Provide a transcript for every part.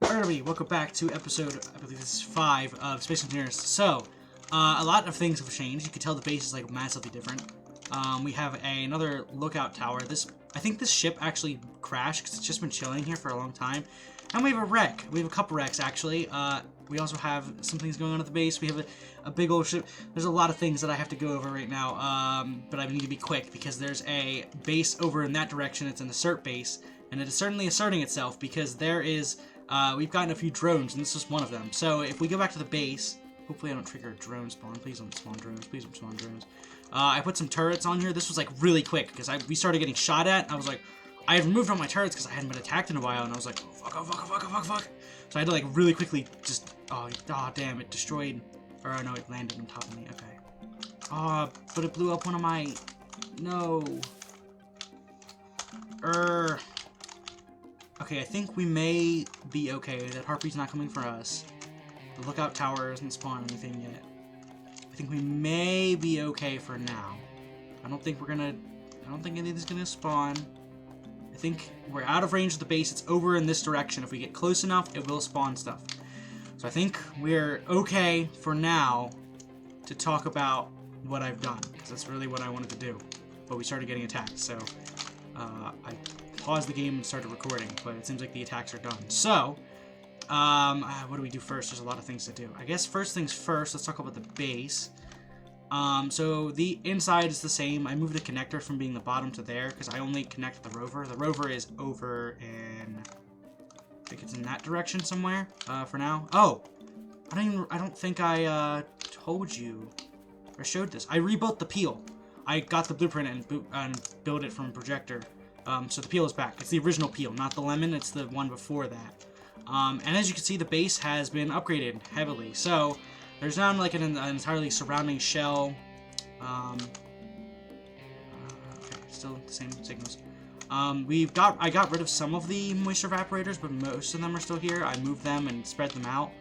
everybody, welcome back to episode, I believe this is 5 of Space Engineers. So, a lot of things have changed. You can tell the base is like massively different. We have another lookout tower. I think this ship actually crashed because it's just been chilling here for a long time. And we have a wreck. We have a couple wrecks actually. We also have some things going on at the base. We have a big old ship. There's a lot of things that I have to go over right now, but I need to be quick because there's a base over in that direction. It's an assert base, and it is certainly asserting itself because there is, we've gotten a few drones, and this is one of them. So if we go back to the base, hopefully I don't trigger a drone spawn. Please don't spawn drones. Please don't spawn drones. I put some turrets on here. This was like really quick because we started getting shot at, and I was like, I had removed all my turrets because I hadn't been attacked in a while, and I was like, oh, fuck. So I had to like really quickly just, oh damn, it destroyed, or no, it landed on top of me, okay. But it blew up one of my, no. Okay, I think we may be okay. That Harpy's not coming for us. The lookout tower isn't spawning anything yet. I think we may be okay for now. I don't think anything's gonna spawn. I think we're out of range of the base. It's over in this direction. If we get close enough, it will spawn stuff. So I think we're okay for now to talk about what I've done, because that's really what I wanted to do. But we started getting attacked, so I paused the game and started recording, but it seems like the attacks are done. So, what do we do first? There's a lot of things to do. I guess first things first, let's talk about the base. So the inside is the same. I moved the connector from being the bottom to there because I only connect the rover. The rover is over in, I think it's in that direction somewhere, for now. Oh, I don't think I, told you or showed this. I rebuilt the peel. I got the blueprint and built it from a projector. So the peel is back. It's the original peel, not the lemon. It's the one before that. And as you can see, the base has been upgraded heavily. So there's now like an entirely surrounding shell. Okay, still the same signals. I got rid of some of the moisture evaporators, but most of them are still here. I moved them and spread them out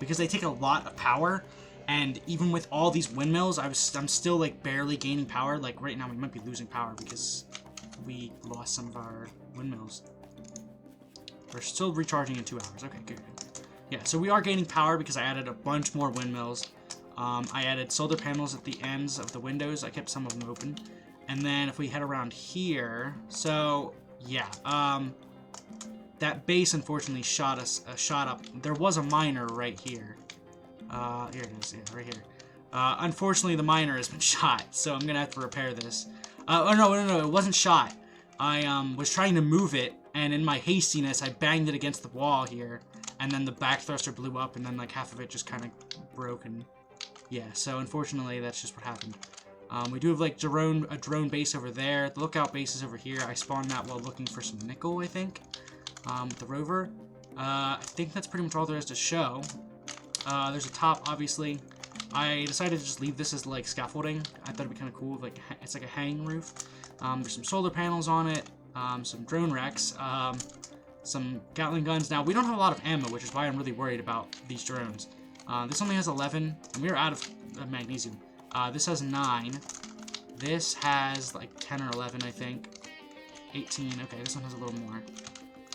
because they take a lot of power. And even with all these windmills, I'm still like barely gaining power. Like right now, we might be losing power because we lost some of our windmills. We're still recharging in 2 hours. Okay, good. Yeah, so we are gaining power because I added a bunch more windmills. I added solar panels at the ends of the windows. I kept some of them open. And then if we head around here, so yeah, that base unfortunately shot up. There was a miner right here. Here it is, yeah, right here. Unfortunately, the miner has been shot, so I'm gonna have to repair this. Oh no, it wasn't shot. I was trying to move it, and in my hastiness, I banged it against the wall here. And then the back thruster blew up, and then like half of it just kind of broke, and yeah. So unfortunately, that's just what happened. We do have like a drone base over there. The lookout base is over here. I spawned that while looking for some nickel, I think. With the rover. I think that's pretty much all there is to show. There's a top, obviously. I decided to just leave this as like scaffolding. I thought it'd be kind of cool. Like it's like a hanging roof. There's some solar panels on it. Some drone wrecks. Some Gatling guns. Now, we don't have a lot of ammo, which is why I'm really worried about these drones. This only has 11, and we're out of magnesium. This has 9. This has like 10 or 11, I think. 18. Okay, this one has a little more.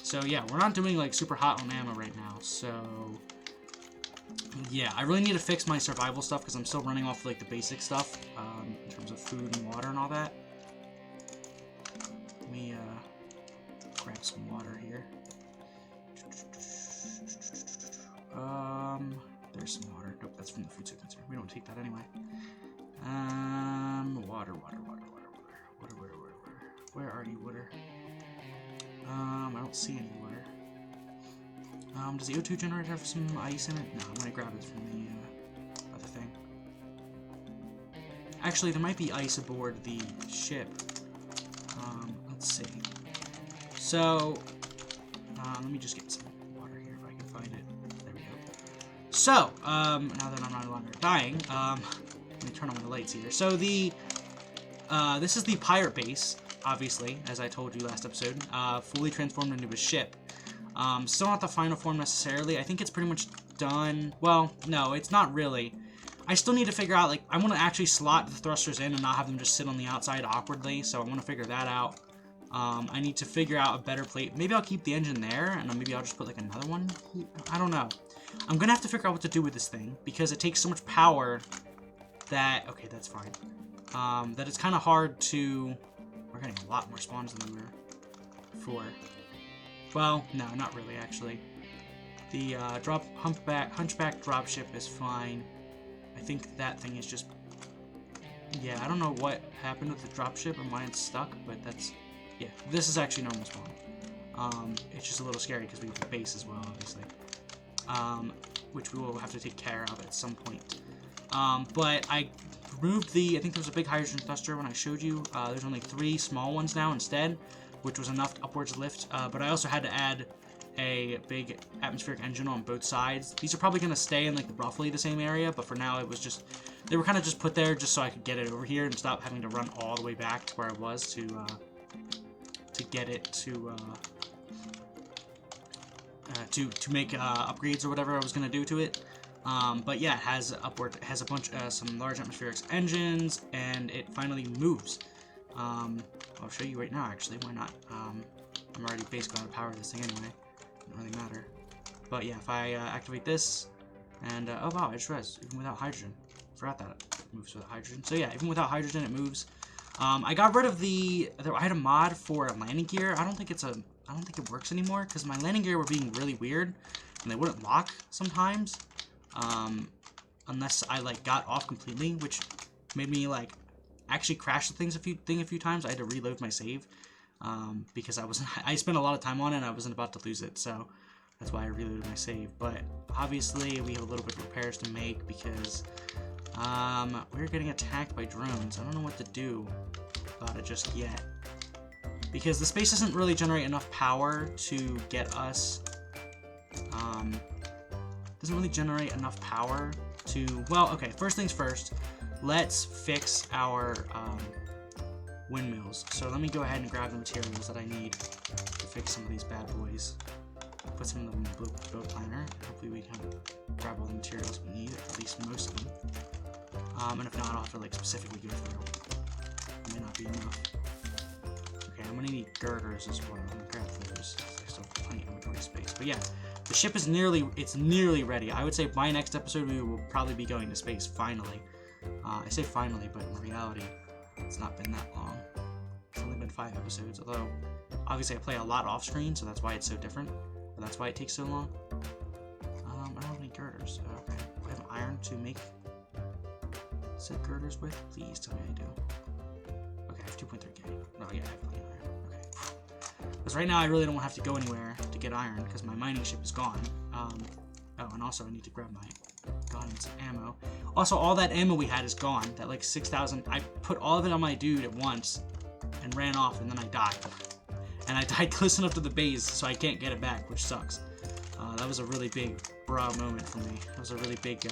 So, yeah, we're not doing like super hot on ammo right now. So, yeah, I really need to fix my survival stuff because I'm still running off like the basic stuff in terms of food and water and all that. Let me grab some water here. There's some water. Nope, that's from the food sequencer. We don't take that anyway. Water. Where are you, water? I don't see any water. Does the O2 generator have some ice in it? No, I'm gonna grab it from the other thing. Actually, there might be ice aboard the ship. Let's see. So, let me just get some water here if I can find it. There we go. So, now that I'm no longer dying, let me turn on the lights here. So this is the pirate base, obviously, as I told you last episode, fully transformed into a ship. Still not the final form necessarily. I think it's pretty much done. Well, no, it's not really. I still need to figure out, like, I want to actually slot the thrusters in and not have them just sit on the outside awkwardly, so I want to figure that out. I need to figure out a better place. Maybe I'll keep the engine there, and maybe I'll just put like another one. I don't know. I'm gonna have to figure out what to do with this thing, because it takes so much power that... Okay, that's fine. That it's kind of hard to... We're getting a lot more spawns than we were before. Well, no, not really, actually. The Hunchback dropship is fine. I think that thing is just... Yeah, I don't know what happened with the dropship and why it's stuck, but that's... Yeah, this is actually normal spawn. It's just a little scary because we have a base as well, obviously. Which we will have to take care of at some point. But I removed the... I think there was a big hydrogen thruster when I showed you. There's only 3 small ones now instead, which was enough to upwards lift. But I also had to add a big atmospheric engine on both sides. These are probably going to stay in like roughly the same area, but for now it was just... They were kind of just put there just so I could get it over here and stop having to run all the way back to where I was to get it to make upgrades or whatever I was gonna do to it. But yeah, it has a bunch some large atmospheric engines, and it finally moves. I'll show you right now. Actually, why not? I'm already basically out of power this thing anyway. Doesn't really matter. But yeah, if I activate this, and oh wow, I just realized even without hydrogen, forgot that it moves without hydrogen. So yeah, even without hydrogen, it moves. I got rid of I had a mod for a landing gear. I don't think it works anymore because my landing gear were being really weird and they wouldn't lock sometimes, unless I like got off completely, which made me like actually crash the thing a few times. I had to reload my save because I spent a lot of time on it and I wasn't about to lose it, so that's why I reloaded my save. But obviously we have a little bit of repairs to make because we're getting attacked by drones. I don't know what to do about it just yet, because the space doesn't really generate enough power to get us, doesn't really generate enough power to, well, okay, first things first, let's fix our windmills. So let me go ahead and grab the materials that I need to fix some of these bad boys. Put some of them in the build planner. Hopefully we can grab all the materials we need, at least most of them. And if not, I'll have to like specifically go through. It may not be enough. Okay, I'm gonna need girders as well. I'm gonna grab those. There's still plenty of inventory space. But yeah, the ship is nearly ready. I would say by next episode we will probably be going to space finally. I say finally, but in reality, it's not been that long. It's only been 5 episodes, although obviously I play a lot off screen, so that's why it's so different. But that's why it takes so long. I don't have any girders. Okay, do I have iron to make said girders with? Please tell me I do. Okay, I have 2.3k. Oh yeah, I have plenty of iron. Okay. Because right now I really don't have to go anywhere to get iron because my mining ship is gone. Oh, and also I need to grab my gun and some ammo. Also, all that ammo we had is gone. That like 6,000. I put all of it on my dude at once and ran off, and then I died. And I died close enough to the base, so I can't get it back, which sucks. That was a really big bra moment for me. That was a really big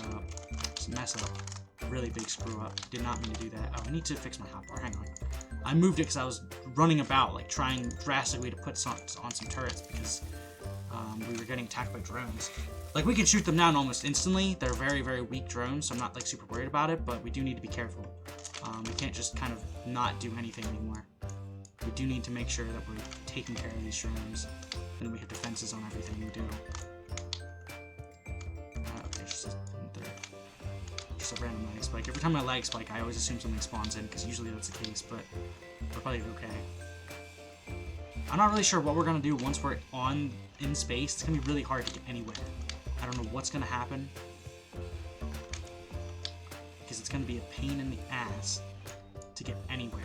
mess up. Really big screw up. Did not mean to do that. Oh, I need to fix my hotbar. Hang on. I moved it because I was running about, like trying drastically to put on some turrets because we were getting attacked by drones. Like we can shoot them down almost instantly. They're very, very weak drones, so I'm not like super worried about it. But we do need to be careful. We can't just kind of not do anything anymore. We do need to make sure that we're taking care of these drones, and we hit defenses on everything we do. Okay, just a random lag spike. Every time I lag spike, I always assume something spawns in, because usually that's the case, but we're probably okay. I'm not really sure what we're going to do once we're in space. It's going to be really hard to get anywhere. I don't know what's going to happen, because it's going to be a pain in the ass to get anywhere.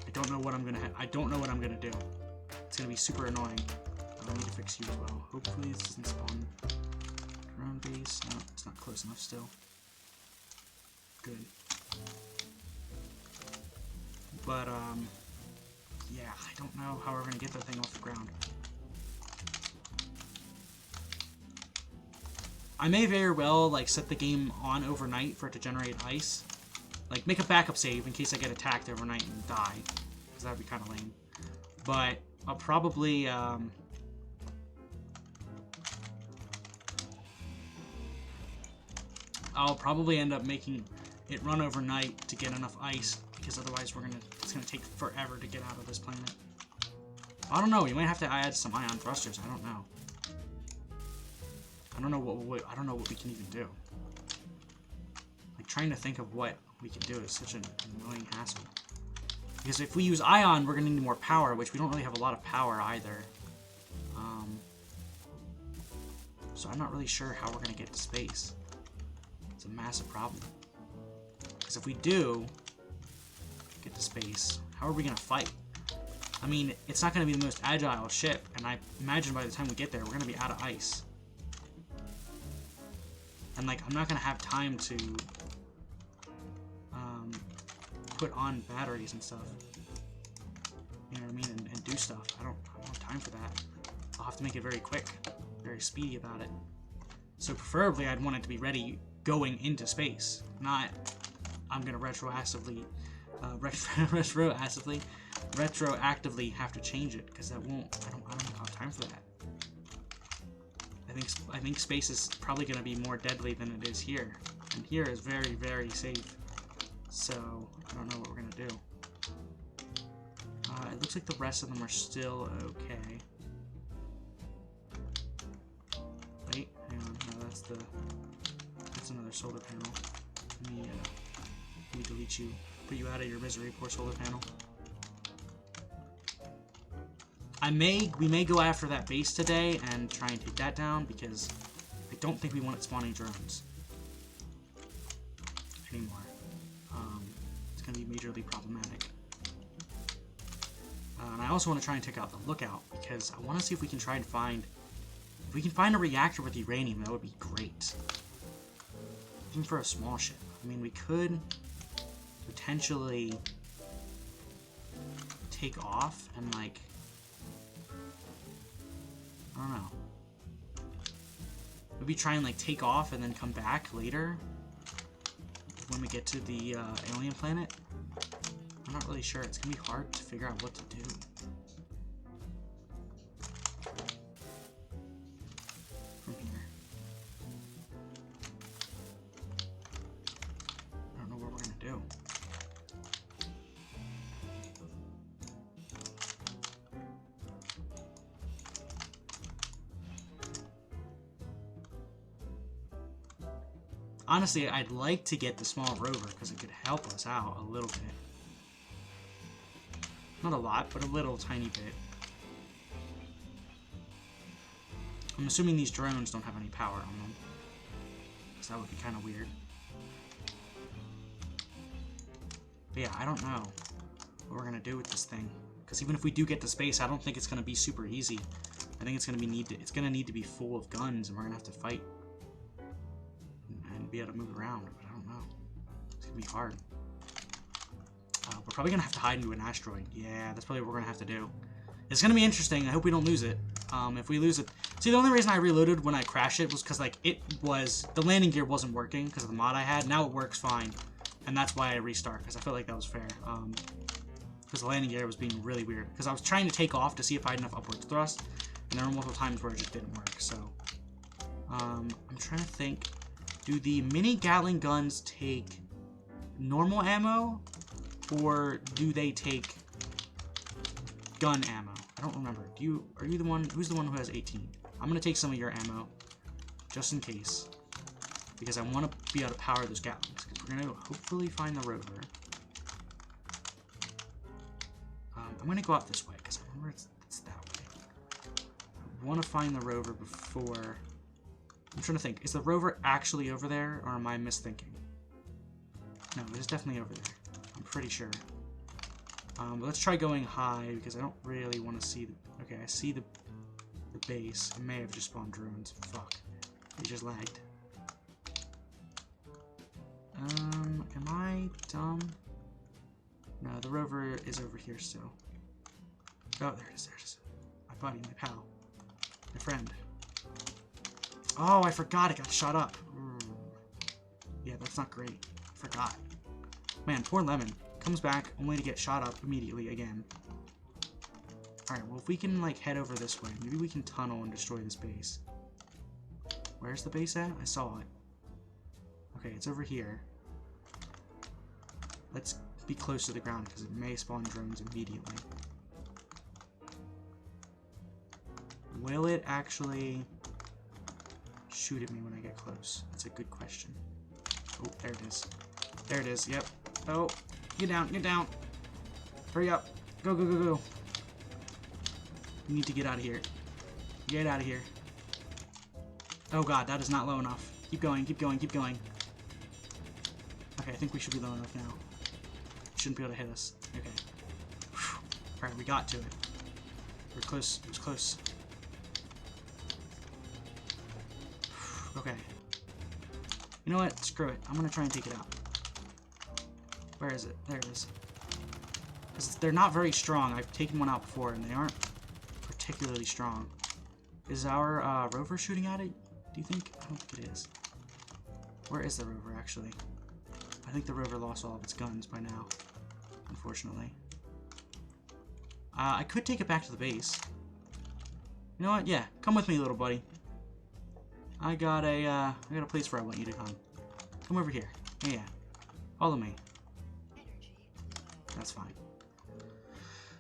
I don't know what I'm going to do. It's going to be super annoying. I need to fix you as well. Hopefully this doesn't spawn drone base. No, it's not close enough still. Good. But, yeah, I don't know how we're going to get that thing off the ground. I may very well, like, set the game on overnight for it to generate ice. Like, make a backup save in case I get attacked overnight and die. Because that would be kind of lame. But I'll probably, end up making it run overnight to get enough ice because otherwise it's gonna take forever to get out of this planet. I don't know. We might have to add some ion thrusters. I don't know. I don't know what we can even do. Like, trying to think of what we can do is such an annoying hassle. Because if we use ion, we're gonna need more power, which we don't really have a lot of power either. So I'm not really sure how we're gonna get to space. It's a massive problem. Because if we do get to space, how are we gonna fight? I mean, it's not gonna be the most agile ship, and I imagine by the time we get there, we're gonna be out of ice. And like, I'm not gonna have time to put on batteries and stuff. You know what I mean? And do stuff. I don't have time for that. I'll have to make it very quick, very speedy about it. So preferably, I'd want it to be ready going into space, not I'm gonna retroactively have to change it, because that won't. I don't have time for that. I think space is probably gonna be more deadly than it is here, and here is very, very safe. So I don't know what we're gonna do. It looks like the rest of them are still okay. Wait, hang on. No, that's another solar panel. Let me delete you. Put you out of your misery, poor solar panel. We may go after that base today and try and take that down, because I don't think we want it spawning drones anymore. It's going to be majorly problematic. And I also want to try and take out the lookout, because I want to see if we can try and find... If we can find a reactor with uranium, that would be great. Even for a small ship. I mean, we could potentially take off and, like... I don't know. Maybe try and, like, take off and then come back later when we get to the alien planet. I'm not really sure. It's gonna be hard to figure out what to do. From here. I don't know what we're gonna do. Honestly, I'd like to get the small rover, because it could help us out a little bit. Not a lot, but a little tiny bit. I'm assuming these drones don't have any power on them, because that would be kind of weird. But yeah, I don't know what we're going to do with this thing. Because even if we do get to space, I don't think it's going to be super easy. I think it's going to need to be full of guns, and we're going to have to fight. And be able to move around, but I don't know. It's gonna be hard. We're probably gonna have to hide into an asteroid. Yeah, that's probably what we're gonna have to do. It's gonna be interesting. I hope we don't lose it. If we lose it... See, the only reason I reloaded when I crashed it was because, like, the landing gear wasn't working because of the mod I had. Now it works fine. And that's why I restart, because I felt like that was fair. Because the landing gear was being really weird. Because I was trying to take off to see if I had enough upwards thrust, and there were multiple times where it just didn't work, so... I'm trying to think... Do the mini Gatling guns take normal ammo, or do they take gun ammo? I don't remember. Are you the one? Who's the one who has 18? I'm gonna take some of your ammo, just in case, because I want to be able to power those Gatlings. Because we're gonna hopefully find the rover. I'm gonna go out this way because I remember it's that way. I want to find the rover before. I'm trying to think. Is the rover actually over there, or am I misthinking? No, it is definitely over there. I'm pretty sure. But let's try going high, because I don't really want to see the... Okay, I see the base. I may have just spawned drones. Fuck. They just lagged. Am I dumb? No, the rover is over here still. Oh, there it is. There it is. My buddy, my pal. My friend. Oh, I forgot it got shot up. Yeah, that's not great. Forgot. Man, poor Lemon. Comes back only to get shot up immediately again. Alright, well, if we can, like, head over this way, maybe we can tunnel and destroy this base. Where's the base at? I saw it. Okay, it's over here. Let's be close to the ground because it may spawn drones immediately. Will it actually shoot at me when I get close? That's a good question. Oh, there it is. There it is, yep. Oh, get down, get down. Hurry up. Go, go, go, go. You need to get out of here. Get out of here. Oh god, that is not low enough. Keep going, keep going, keep going. Okay, I think we should be low enough now. Shouldn't be able to hit us. Okay. Alright, we got to it. We're close. It was close. Okay. You know what? Screw it. I'm gonna try and take it out. Where is it? There it is. Because they're not very strong. I've taken one out before, and they aren't particularly strong. Is our rover shooting at it, do you think? I don't think it is. Where is the rover, actually? I think the rover lost all of its guns by now, unfortunately. I could take it back to the base. You know what? Yeah, come with me, little buddy. I got a place where I want you to come. Come over here. Yeah. Follow me. That's fine.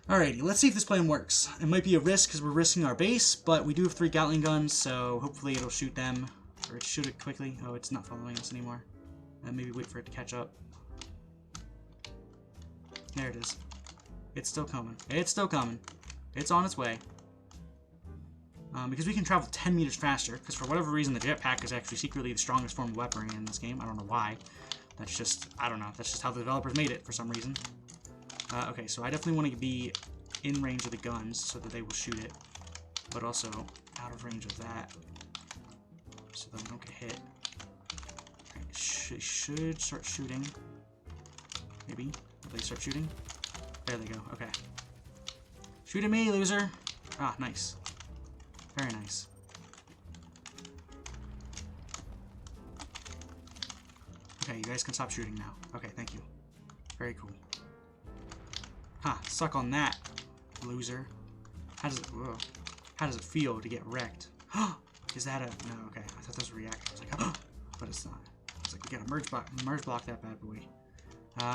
Alrighty, let's see if this plan works. It might be a risk because we're risking our base, but we do have 3 Gatling guns, so hopefully it'll shoot them. Or shoot it quickly. Oh, it's not following us anymore. Maybe wait for it to catch up. There it is. It's still coming. It's still coming. It's on its way. Because we can travel 10 meters faster, because for whatever reason the jetpack is actually secretly the strongest form of weaponry in this game. I don't know why. That's just, I don't know. That's just how the developers made it for some reason. Okay, so I definitely want to be in range of the guns so that they will shoot it, but also out of range of that so that we don't get hit. Right, should start shooting. Maybe. Will they start shooting? There they go. Okay. Shoot at me, loser! Ah, nice. Very nice. Okay, you guys can stop shooting now. Okay, thank you. Very cool. Huh, suck on that, loser. How does it feel to get wrecked? Is that a... No, okay. I thought that was a reactor. I was like, but it's not. I was like, we gotta merge block that bad boy.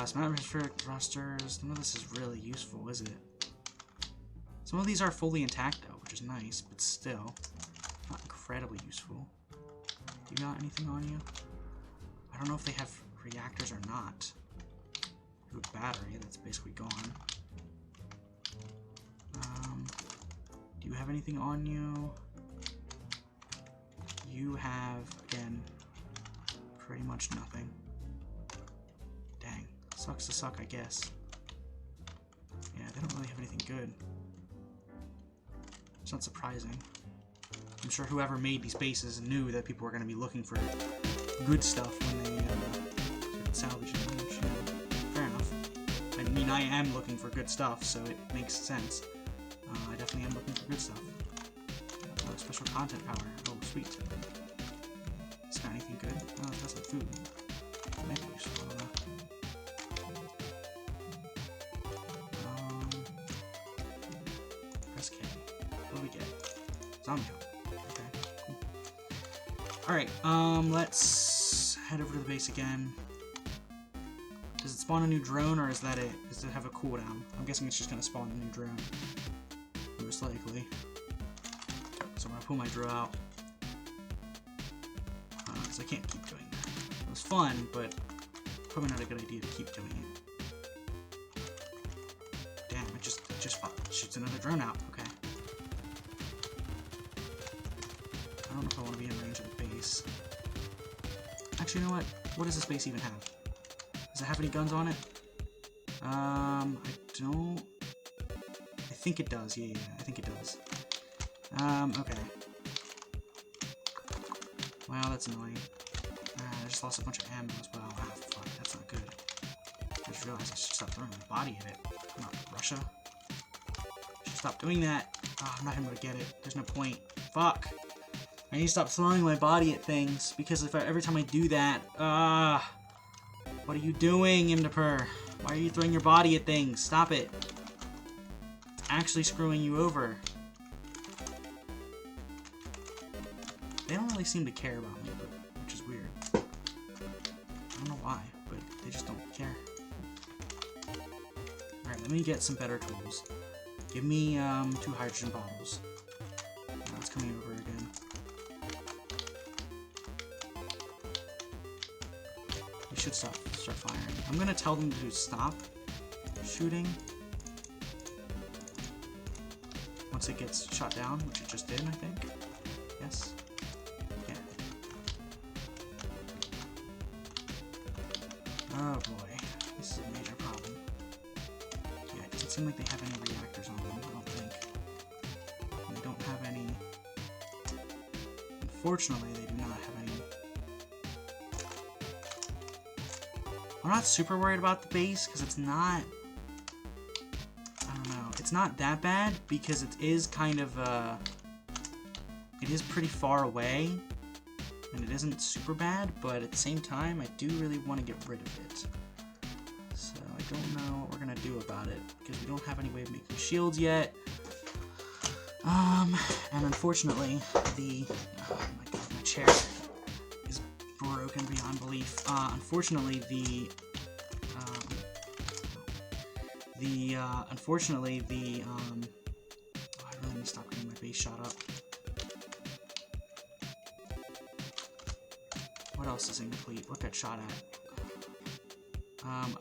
Some atmospheric thrusters. None of this is really useful, is it? Some of these are fully intact, though, which is nice, but still not incredibly useful. Do you got anything on you? I don't know if they have reactors or not. Ooh, battery, that's basically gone. Do you have anything on you? You have, again, pretty much nothing. Dang. Sucks to suck, I guess. Yeah, they don't really have anything good. It's not surprising. I'm sure whoever made these bases knew that people were going to be looking for good stuff when they salvage it. Fair enough. I mean, I am looking for good stuff, so it makes sense. I definitely am looking for good stuff. Oh, special content power. Oh, sweet. Is got anything good? Oh, it does have food. Maybe useful. Press K. What do we get? Zombie help. Okay, cool. Alright, let's head over to the base again. Does it spawn a new drone, or is that it? Does it have a cooldown? I'm guessing it's just gonna spawn a new drone. Most likely. So I'm gonna pull my draw out. Because I can't keep doing that. It was fun, but probably not a good idea to keep doing it. Damn, it just shoots another drone out. Okay. I don't know if I want to be in range of the base. Actually, you know what? What does this base even have? Does it have any guns on it? I don't... I think it does, yeah, I think it does. Okay. Wow, that's annoying. I just lost a bunch of ammo as well. Ah, fuck, that's not good. I just realized I should stop throwing my body at it. Come on, Russia. I should stop doing that. Oh, I'm not able to get it. There's no point. Fuck. I need to stop throwing my body at things, because if every time I do that, what are you doing, Imdapur? Why are you throwing your body at things? Stop it. Actually screwing you over. They don't really seem to care about me, which is weird. I don't know why, but they just don't care. let me get some better tools. Give me 2 hydrogen bottles. Now it's coming over again. We should start firing. I'm gonna tell them to stop shooting once it gets shot down, which it just did, I think. Yes. Yeah. Oh boy, this is a major problem. Yeah, it doesn't seem like they have any reactors on them, I don't think. And they don't have any... Unfortunately, they do not have any... I'm not super worried about the base, because it's not... I don't know. It's not that bad, because it is kind of, it is pretty far away, and it isn't super bad, but at the same time, I do really want to get rid of it. So, I don't know what we're going to do about it, because we don't have any way of making shields yet. And unfortunately, the... Oh my god, my chair is broken beyond belief. Unfortunately, unfortunately, oh, I really need to stop getting my base shot up. What else is incomplete? What got shot at?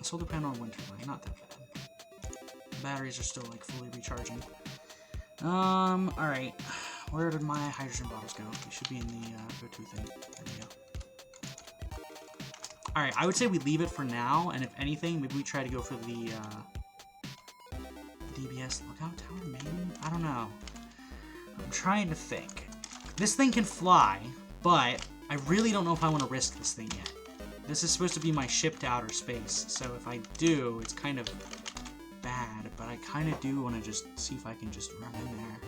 A solar panel and wind turbine, not that bad. The batteries are still, like, fully recharging. Alright. Where did my hydrogen bottles go? They should be in the, go-to thing. There we go. Alright, I would say we leave it for now, and if anything, maybe we try to go for the, DBS lookout tower, maybe? I don't know. I'm trying to think. This thing can fly, but I really don't know if I want to risk this thing yet. This is supposed to be my ship to outer space, so if I do, it's kind of bad, but I kind of do want to just see if I can just run in there.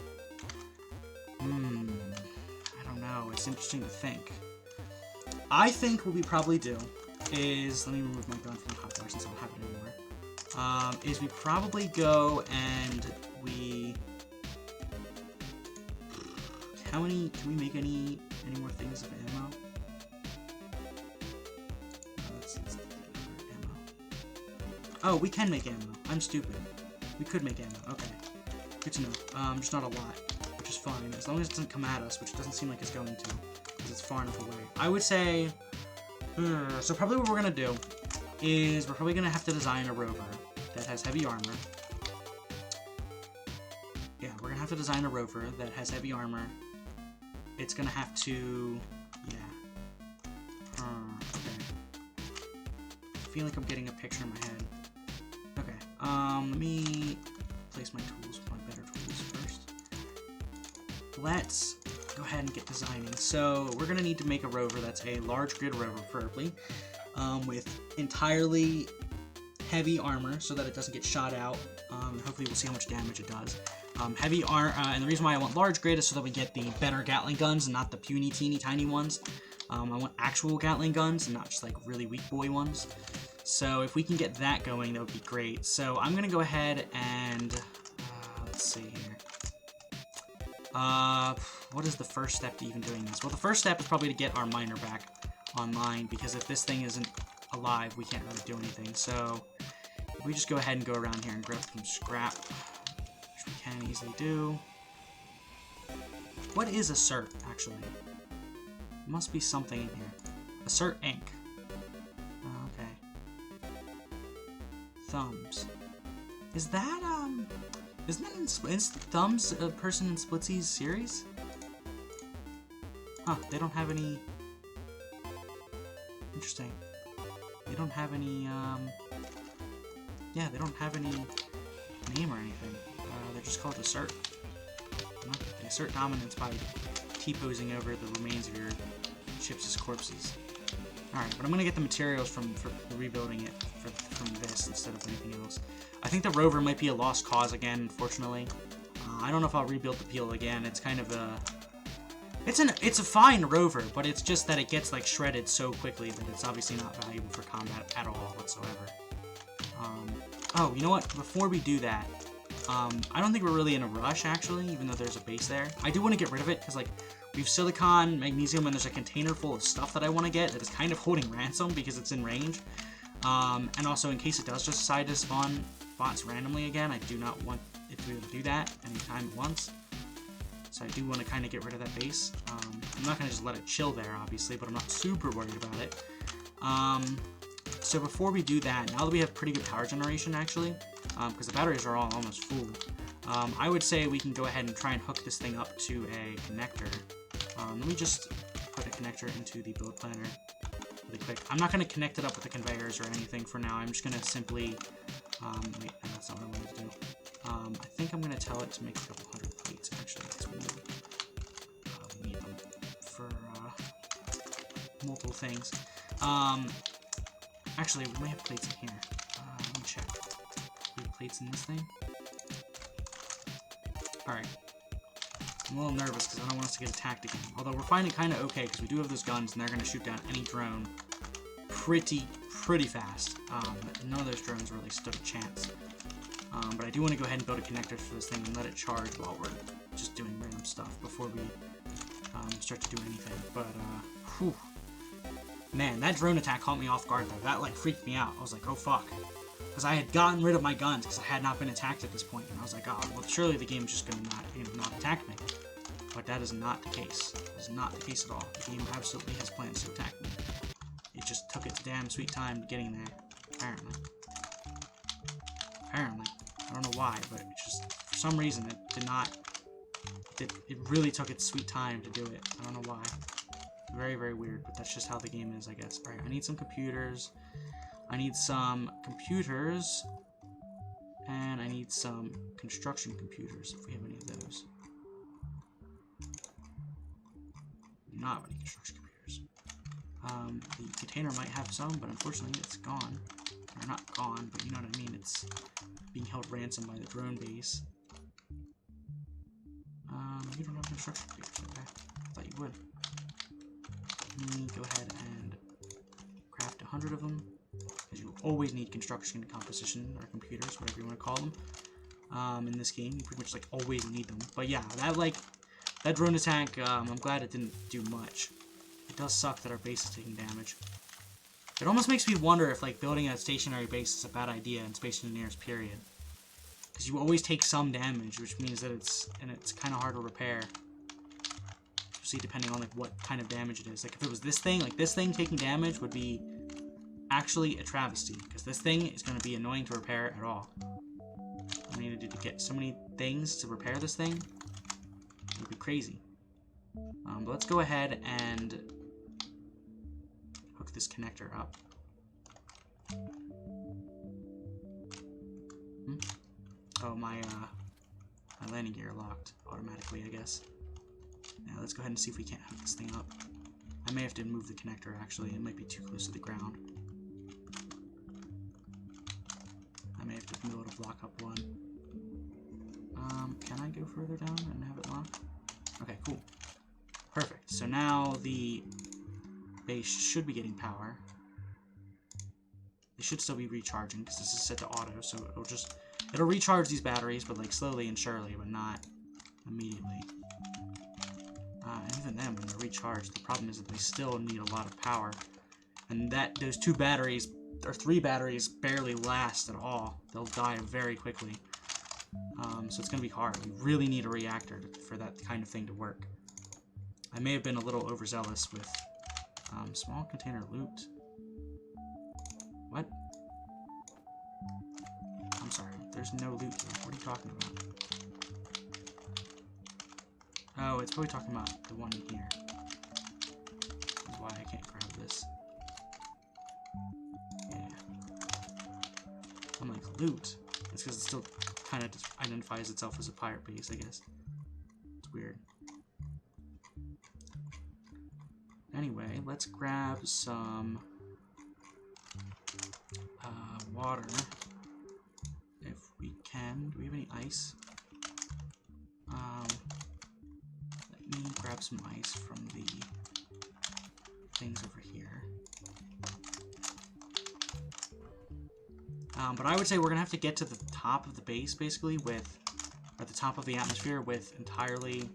I don't know. It's interesting to think. I think what we probably do is, let me remove my gun from the hot bar since I don't have it anymore. Is we probably go and we... How many... Can we make any more things of ammo? Let's ammo. Oh, we can make ammo. I'm stupid. We could make ammo. Okay. Good to know. Just not a lot, which is fine. As long as it doesn't come at us, which it doesn't seem like it's going to, because it's far enough away. I would say... so probably what we're going to do is we're probably going to have to design a rover that has heavy armor. Yeah, we're going to have to design a rover that has heavy armor. It's going to have to... Yeah. Okay. I feel like I'm getting a picture in my head. Okay. Let me place my tools, my better tools first. Let's go ahead and get designing. So we're going to need to make a rover that's a large grid rover, preferably, with entirely heavy armor so that it doesn't get shot out. Hopefully we'll see how much damage it does. Heavy armor, and the reason why I want large grid is so that we get the better Gatling guns and not the puny, teeny, tiny ones. I want actual Gatling guns and not just like really weak boy ones. So if we can get that going, that would be great. So I'm going to go ahead and, let's see here. What is the first step to even doing this? Well, the first step is probably to get our miner back online, because if this thing isn't alive, we can't really do anything. So if we just go ahead and go around here and grab some scrap, which we can easily do. What is assert, actually? There must be something in here. Assert ink. Okay. Thumbs. Is that, isn't that is Thumbs a person in Splitsy's series? Huh, they don't have any... Interesting. They don't have any, yeah, they don't have any name or anything. They're just called assert. They assert dominance by T-posing over the remains of your ships' corpses. Alright, but I'm gonna get the materials for rebuilding it from this instead of anything else. I think the rover might be a lost cause again, unfortunately. I don't know if I'll rebuild the peel again. It's kind of a... It's a fine rover, but it's just that it gets like shredded so quickly that it's obviously not valuable for combat at all whatsoever. Oh, you know what? Before we do that, I don't think we're really in a rush, actually, even though there's a base there. I do want to get rid of it, because like, we have silicon, magnesium, and there's a container full of stuff that I want to get that is kind of holding ransom because it's in range. And also, in case it does just decide to spawn spots randomly again. I do not want it to be able to do that anytime at once. So I do want to kind of get rid of that base. I'm not going to just let it chill there, obviously, but I'm not super worried about it. So before we do that, now that we have pretty good power generation, actually, because the batteries are all almost full, I would say we can go ahead and try and hook this thing up to a connector. Let me just put a connector into the build planner really quick. I'm not going to connect it up with the conveyors or anything for now. I'm just going to simply... wait, that's not what I wanted to do. I think I'm going to tell it to make a couple hundred plates, actually. Because we need them for multiple things. Actually, we may have plates in here. Let me check. We have plates in this thing? Alright. I'm a little nervous because I don't want us to get attacked again. Although we're finding kind of okay because we do have those guns and they're going to shoot down any drone pretty fast. None of those drones really stood a chance. But I do want to go ahead and build a connector for this thing and let it charge while we're just doing random stuff before we start to do anything. But, whew. Man, that drone attack caught me off guard though. That, like, freaked me out. I was like, oh fuck. Because I had gotten rid of my guns because I had not been attacked at this point. And I was like, oh, well, surely the game's just going to not, not attack me. But that is not the case. That is not the case at all. The game absolutely has plans to attack me. It just took its damn sweet time getting there, apparently. Apparently. I don't know why, but it just, for some reason, it did not... It really took its sweet time to do it. I don't know why. Very, very weird, but that's just how the game is, I guess. Alright, I need some computers. I need some computers. And I need some construction computers, if we have any of those. Not any construction computers. The container might have some, but unfortunately it's gone. Or not gone, but you know what I mean. It's being held ransom by the drone base. You don't have construction computers, okay. I thought you would. Let me go ahead and craft 100 of them. Because you always need construction, composition, or computers, whatever you want to call them. In this game, you pretty much like always need them. But yeah, that drone attack, I'm glad it didn't do much. It does suck that our base is taking damage. It almost makes me wonder if like building a stationary base is a bad idea in Space Engineers, period. Because you always take some damage, which means that it's kind of hard to repair. See, depending on like what kind of damage it is. Like if it was this thing, like this thing taking damage would be actually a travesty. Because this thing is going to be annoying to repair at all. I needed to get so many things to repair this thing. It would be crazy. But let's go ahead and hook this connector up. Oh, my landing gear locked automatically, I guess. Now let's go ahead and see if we can't hook this thing up. I may have to move the connector, actually. It might be too close to the ground. I may have to build a block up one. Can I go further down and have it locked? Okay, cool. Perfect. So now the base should be getting power. It should still be recharging because this is set to auto, so it'll recharge these batteries, but like slowly and surely, but not immediately. And even then, when they're recharged, the problem is that they still need a lot of power, and that those 2 batteries or 3 batteries barely last at all. They'll die very quickly. So it's going to be hard. We really need a reactor for that kind of thing to work. I may have been a little overzealous with small container loot. What? I'm sorry. There's no loot here. What are you talking about? Oh, it's probably talking about the one in here. That's why I can't grab this. Yeah. I'm like, loot? It's because it still kind of identifies itself as a pirate base, I guess. It's weird. Anyway, let's grab some water. If we can. Do we have any ice? Let me grab some ice from the things over here. But I would say we're going to have to get to the top of the base, basically, with, or the top of the atmosphere with entirely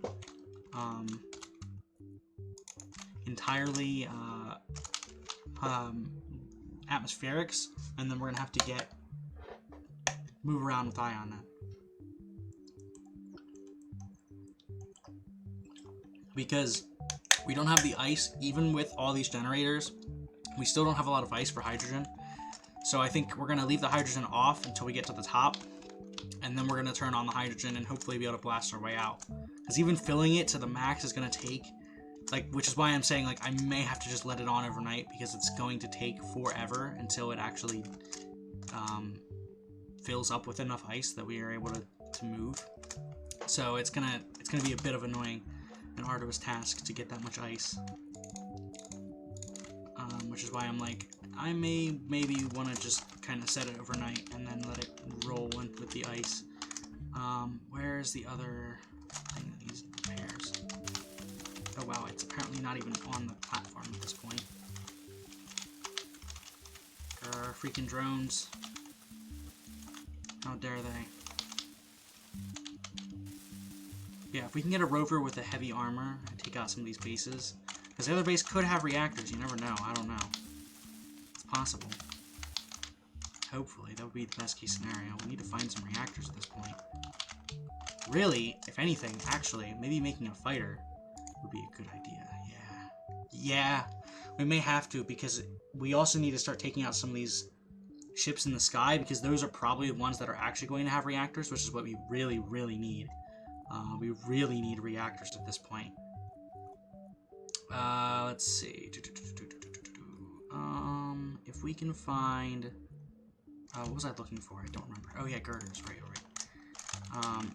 atmospherics, and then we're going to have to get move around with eye on that. Because we don't have the ice, even with all these generators, we still don't have a lot of ice for hydrogen. So I think we're going to leave the hydrogen off until we get to the top, and then we're going to turn on the hydrogen and hopefully be able to blast our way out. Because even filling it to the max is going to take, like, which is why I'm saying, like, I may have to just let it on overnight, because it's going to take forever until it actually fills up with enough ice that we are able to move. So it's gonna be a bit of an arduous task to get that much ice. Which is why I'm like, I maybe want to just kind of set it overnight and then let it roll in with the ice. Where's the other thing that needs repairs? Oh wow, it's apparently not even on the platform at this point. Freaking drones. How dare they? Yeah, if we can get a rover with a heavy armor and take out some of these bases. Because the other base could have reactors, you never know, I don't know. It's possible. Hopefully, that would be the best case scenario. We need to find some reactors at this point. Really, if anything, actually, maybe making a fighter would be a good idea. Yeah, we may have to, because we also need to start taking out some of these ships in the sky, because those are probably the ones that are actually going to have reactors, which is what we really, really need. We really need reactors at this point. Let's see. If we can find... what was I looking for? I don't remember. Oh yeah, girders. Right.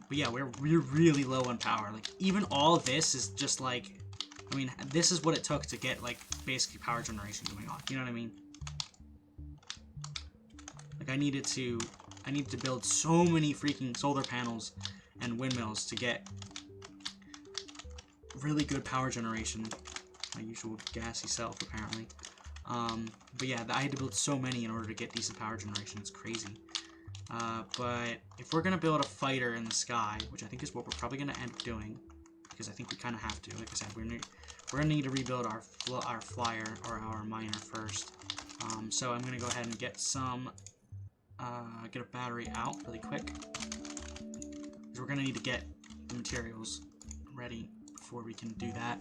But yeah, we're really low on power. Like, even all of this is just like... I mean, this is what it took to get, like, basically power generation going on. You know what I mean? Like, I needed to build so many freaking solar panels and windmills to get really good power generation. My usual gassy self, apparently. But yeah, I had to build so many in order to get decent power generation. It's crazy. But if we're going to build a fighter in the sky, which I think is what we're probably going to end up doing, because I think we kind of have to. Like I said, we're going to need to rebuild our flyer or our miner first. So I'm going to go ahead and get some... get a battery out really quick. Because we're going to need to get the materials ready before we can do that.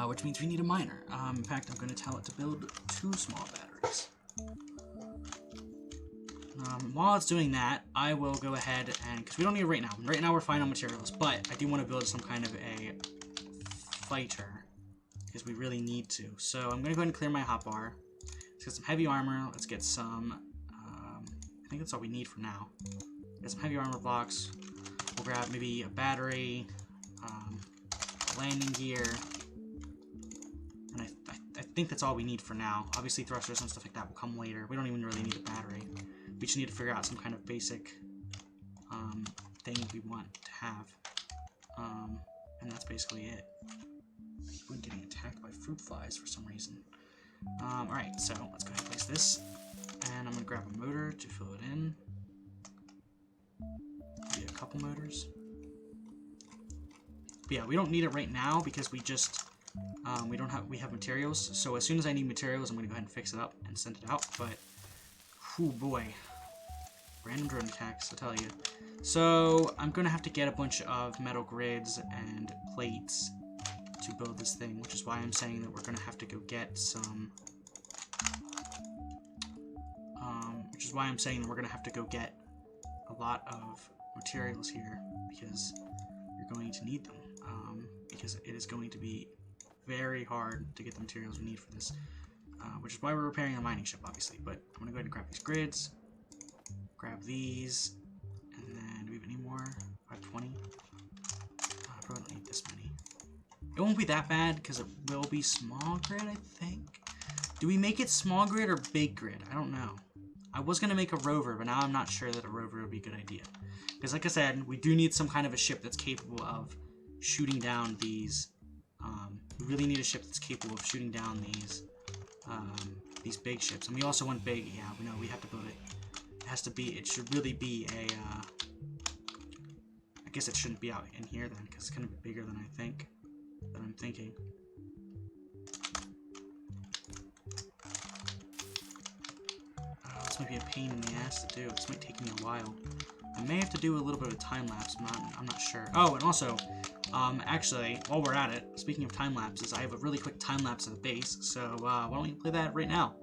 Which means we need a miner. In fact, I'm going to tell it to build 2 small batteries. While it's doing that, I will go ahead and... because we don't need it right now. Right now we're fine on materials, but I do want to build some kind of a fighter. Because we really need to. So I'm going to go ahead and clear my hotbar. Let's get some heavy armor. Let's get some... I think that's all we need for now. Get some heavy armor blocks. We'll grab maybe a battery, landing gear, and I think that's all we need for now. Obviously thrusters and stuff like that will come later. We don't even really need a battery. We just need to figure out some kind of basic thing we want to have. And that's basically it. We're getting attacked by fruit flies for some reason. Alright, so let's go ahead and place this. And I'm going to grab a motor to fill it in. Maybe a couple motors. But yeah, we don't need it right now because we just, we have materials. So as soon as I need materials, I'm going to go ahead and fix it up and send it out. But, whew boy. Random drone attacks, I tell you. So, I'm going to have to get a bunch of metal grids and plates to build this thing, which is why I'm saying that we're going to have to go get some... which is why I'm saying that we're going to have to go get a lot of materials here, because you're going to need them. Because it is going to be very hard to get the materials we need for this. Which is why we're repairing the mining ship, obviously. But I'm going to go ahead and grab these grids. Grab these. And then, do we have any more? 520? I probably don't need this many. It won't be that bad, because it will be small grid, I think. Do we make it small grid or big grid? I don't know. I was going to make a rover, but now I'm not sure that a rover would be a good idea. Because like I said, we do need some kind of a ship that's capable of shooting down these... we really need a ship that's capable of shooting down these big ships. And we also want big, yeah, we know, we have to build it. It has to be, it should really be a... I guess it shouldn't be out in here then, because it's going to be bigger than I'm thinking. Let's might be a pain in the ass to do. This might take me a while. I may have to do a little bit of a time lapse. I'm not sure. Oh, and also, actually, while we're at it, speaking of time lapses, I have a really quick time lapse of the base. So why don't we play that right now?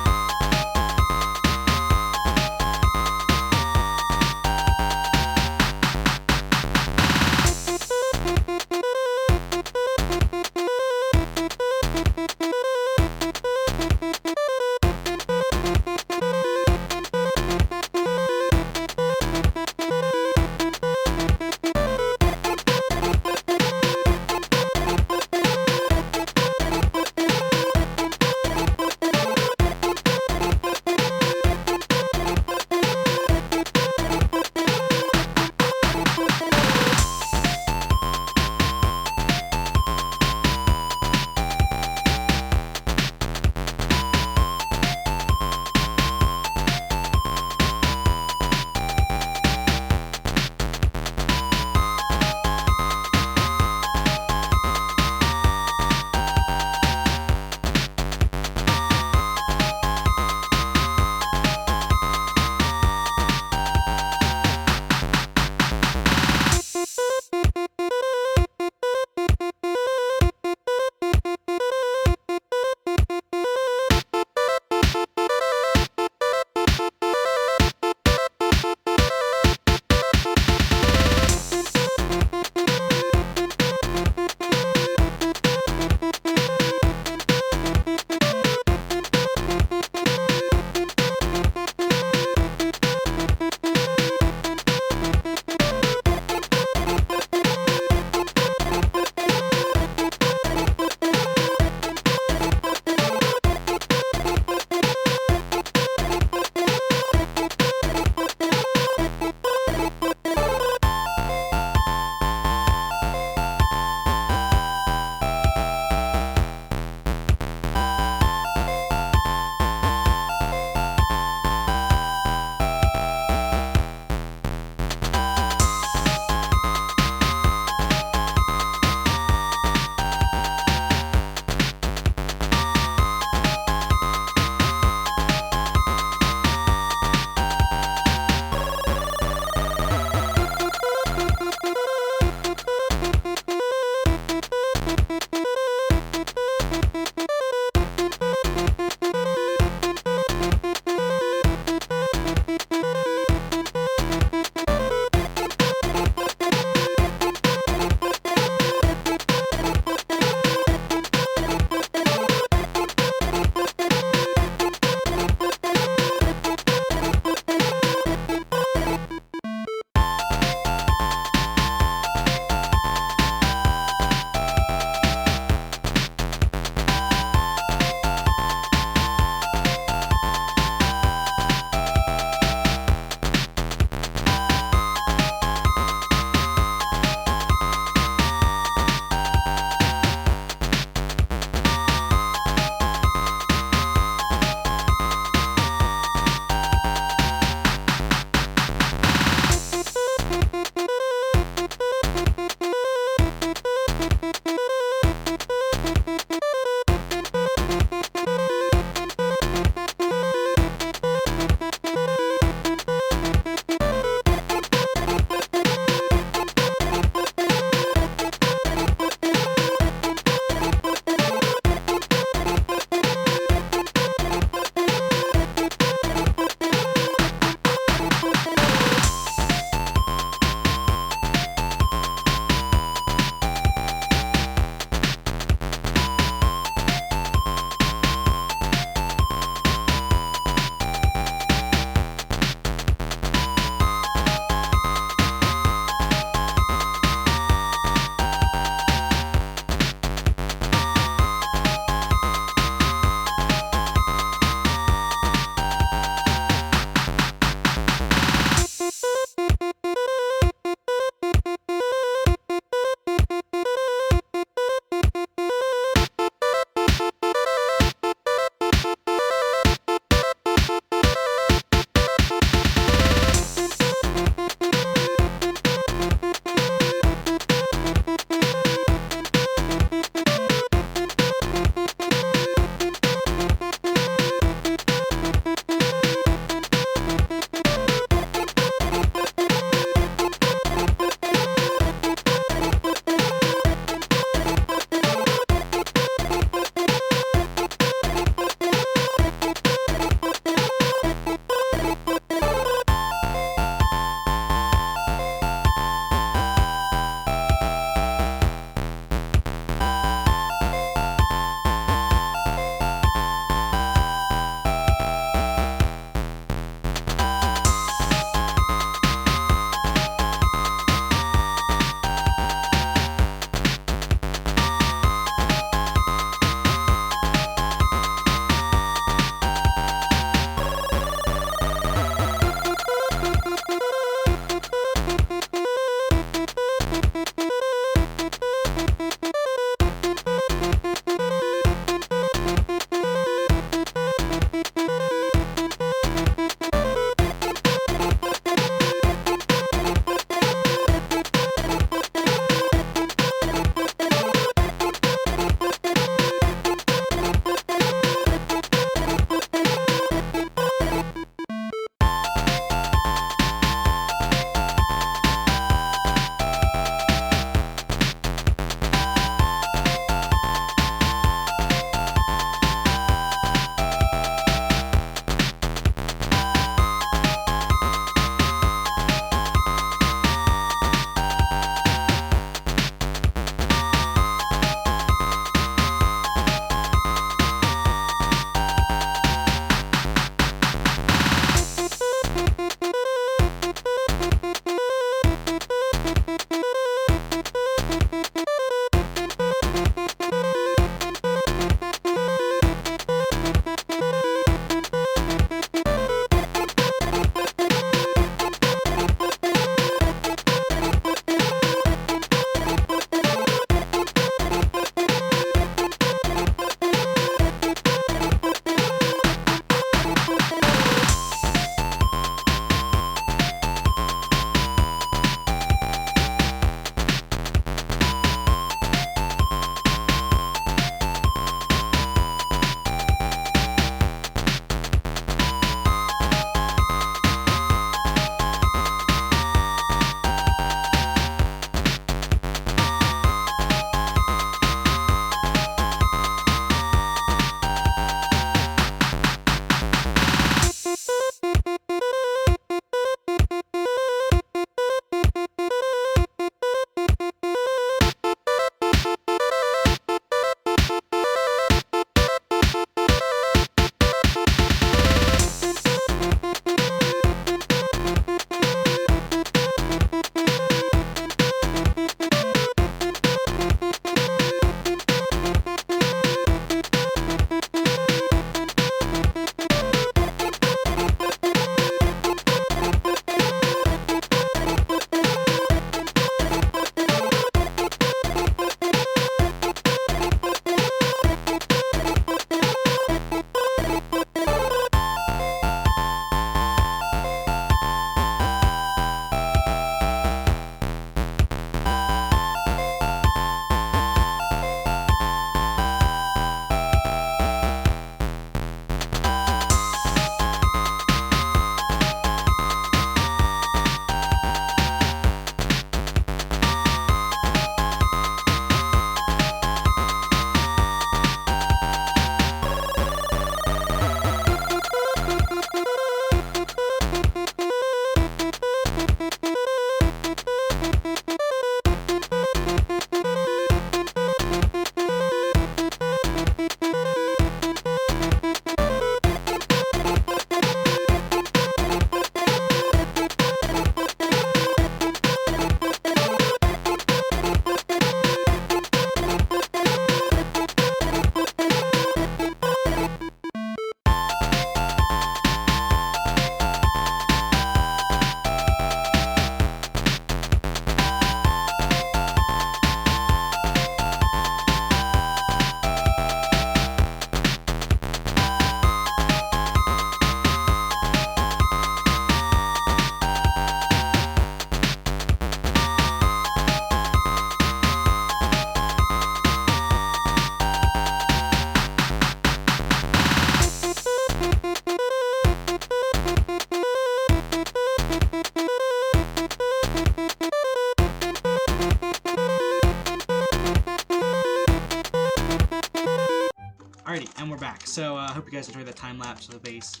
back. So, I hope you guys enjoyed that time-lapse of the base.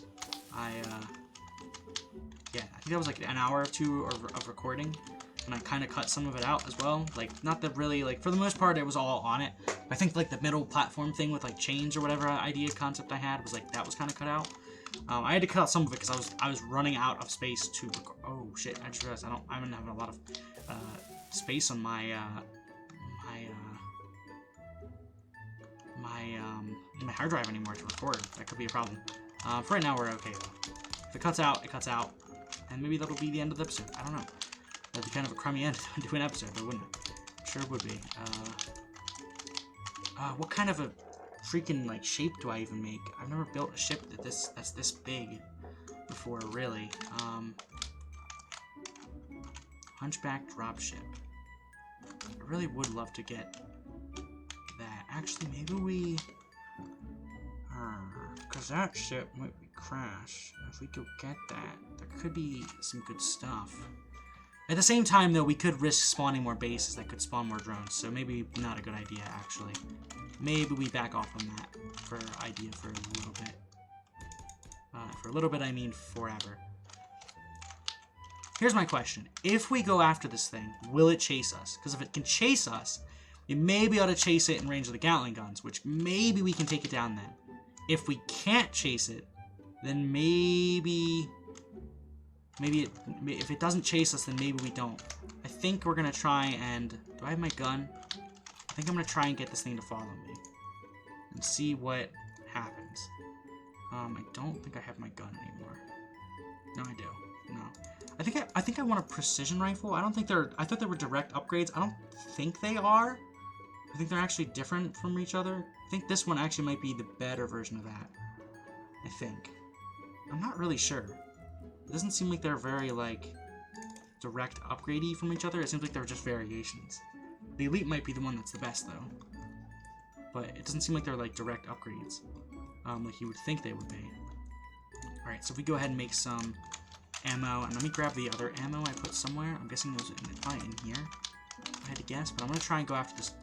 Yeah, I think that was like an hour or two of recording. And I kind of cut some of it out as well. Like, not that really, like, for the most part, it was all on it. I think, like, the middle platform thing with, like, chains or whatever concept I had was, like, that was kind of cut out. I had to cut out some of it because I was running out of space to record. Oh, shit, I just realized I don't have a lot of space on my hard drive anymore to record. That could be a problem. For right now, we're okay, though. If it cuts out, it cuts out. And maybe that'll be the end of the episode. I don't know. That'd be kind of a crummy end to an episode, but wouldn't it? I'm sure it would be. What kind of a freaking, like, shape do I even make? I've never built a ship that's this big before, really. Hunchback dropship. I really would love to get that. Actually, maybe we... because that ship might be crashed. If we go get that, there could be some good stuff. At the same time, though, we could risk spawning more bases that could spawn more drones, so maybe not a good idea, actually. Maybe we back off on that for idea for a little bit. For a little bit, I mean forever. Here's my question. If we go after this thing, will it chase us? Because if it can chase us, we may be able to chase it in range of the Gatling guns, which maybe we can take it down then. If we can't chase it, then maybe if it doesn't chase us, then maybe we don't. I think we're gonna try and... Do I have my gun? I think I'm gonna try and get this thing to follow me and see what happens. I don't think I have my gun anymore. No, I do. No. I think I want a precision rifle. I don't think they're... I thought they were direct upgrades. I don't think they are. I think they're actually different from each other. I think this one actually might be the better version of that. I think. I'm not really sure. It doesn't seem like they're very, like, direct upgrade-y from each other. It seems like they're just variations. The Elite might be the one that's the best, though. But it doesn't seem like they're, like, direct upgrades. Like you would think they would be. Alright, so if we go ahead and make some ammo, and let me grab the other ammo I put somewhere. I'm guessing it was probably in here, if I had to guess. But I'm going to try and go after this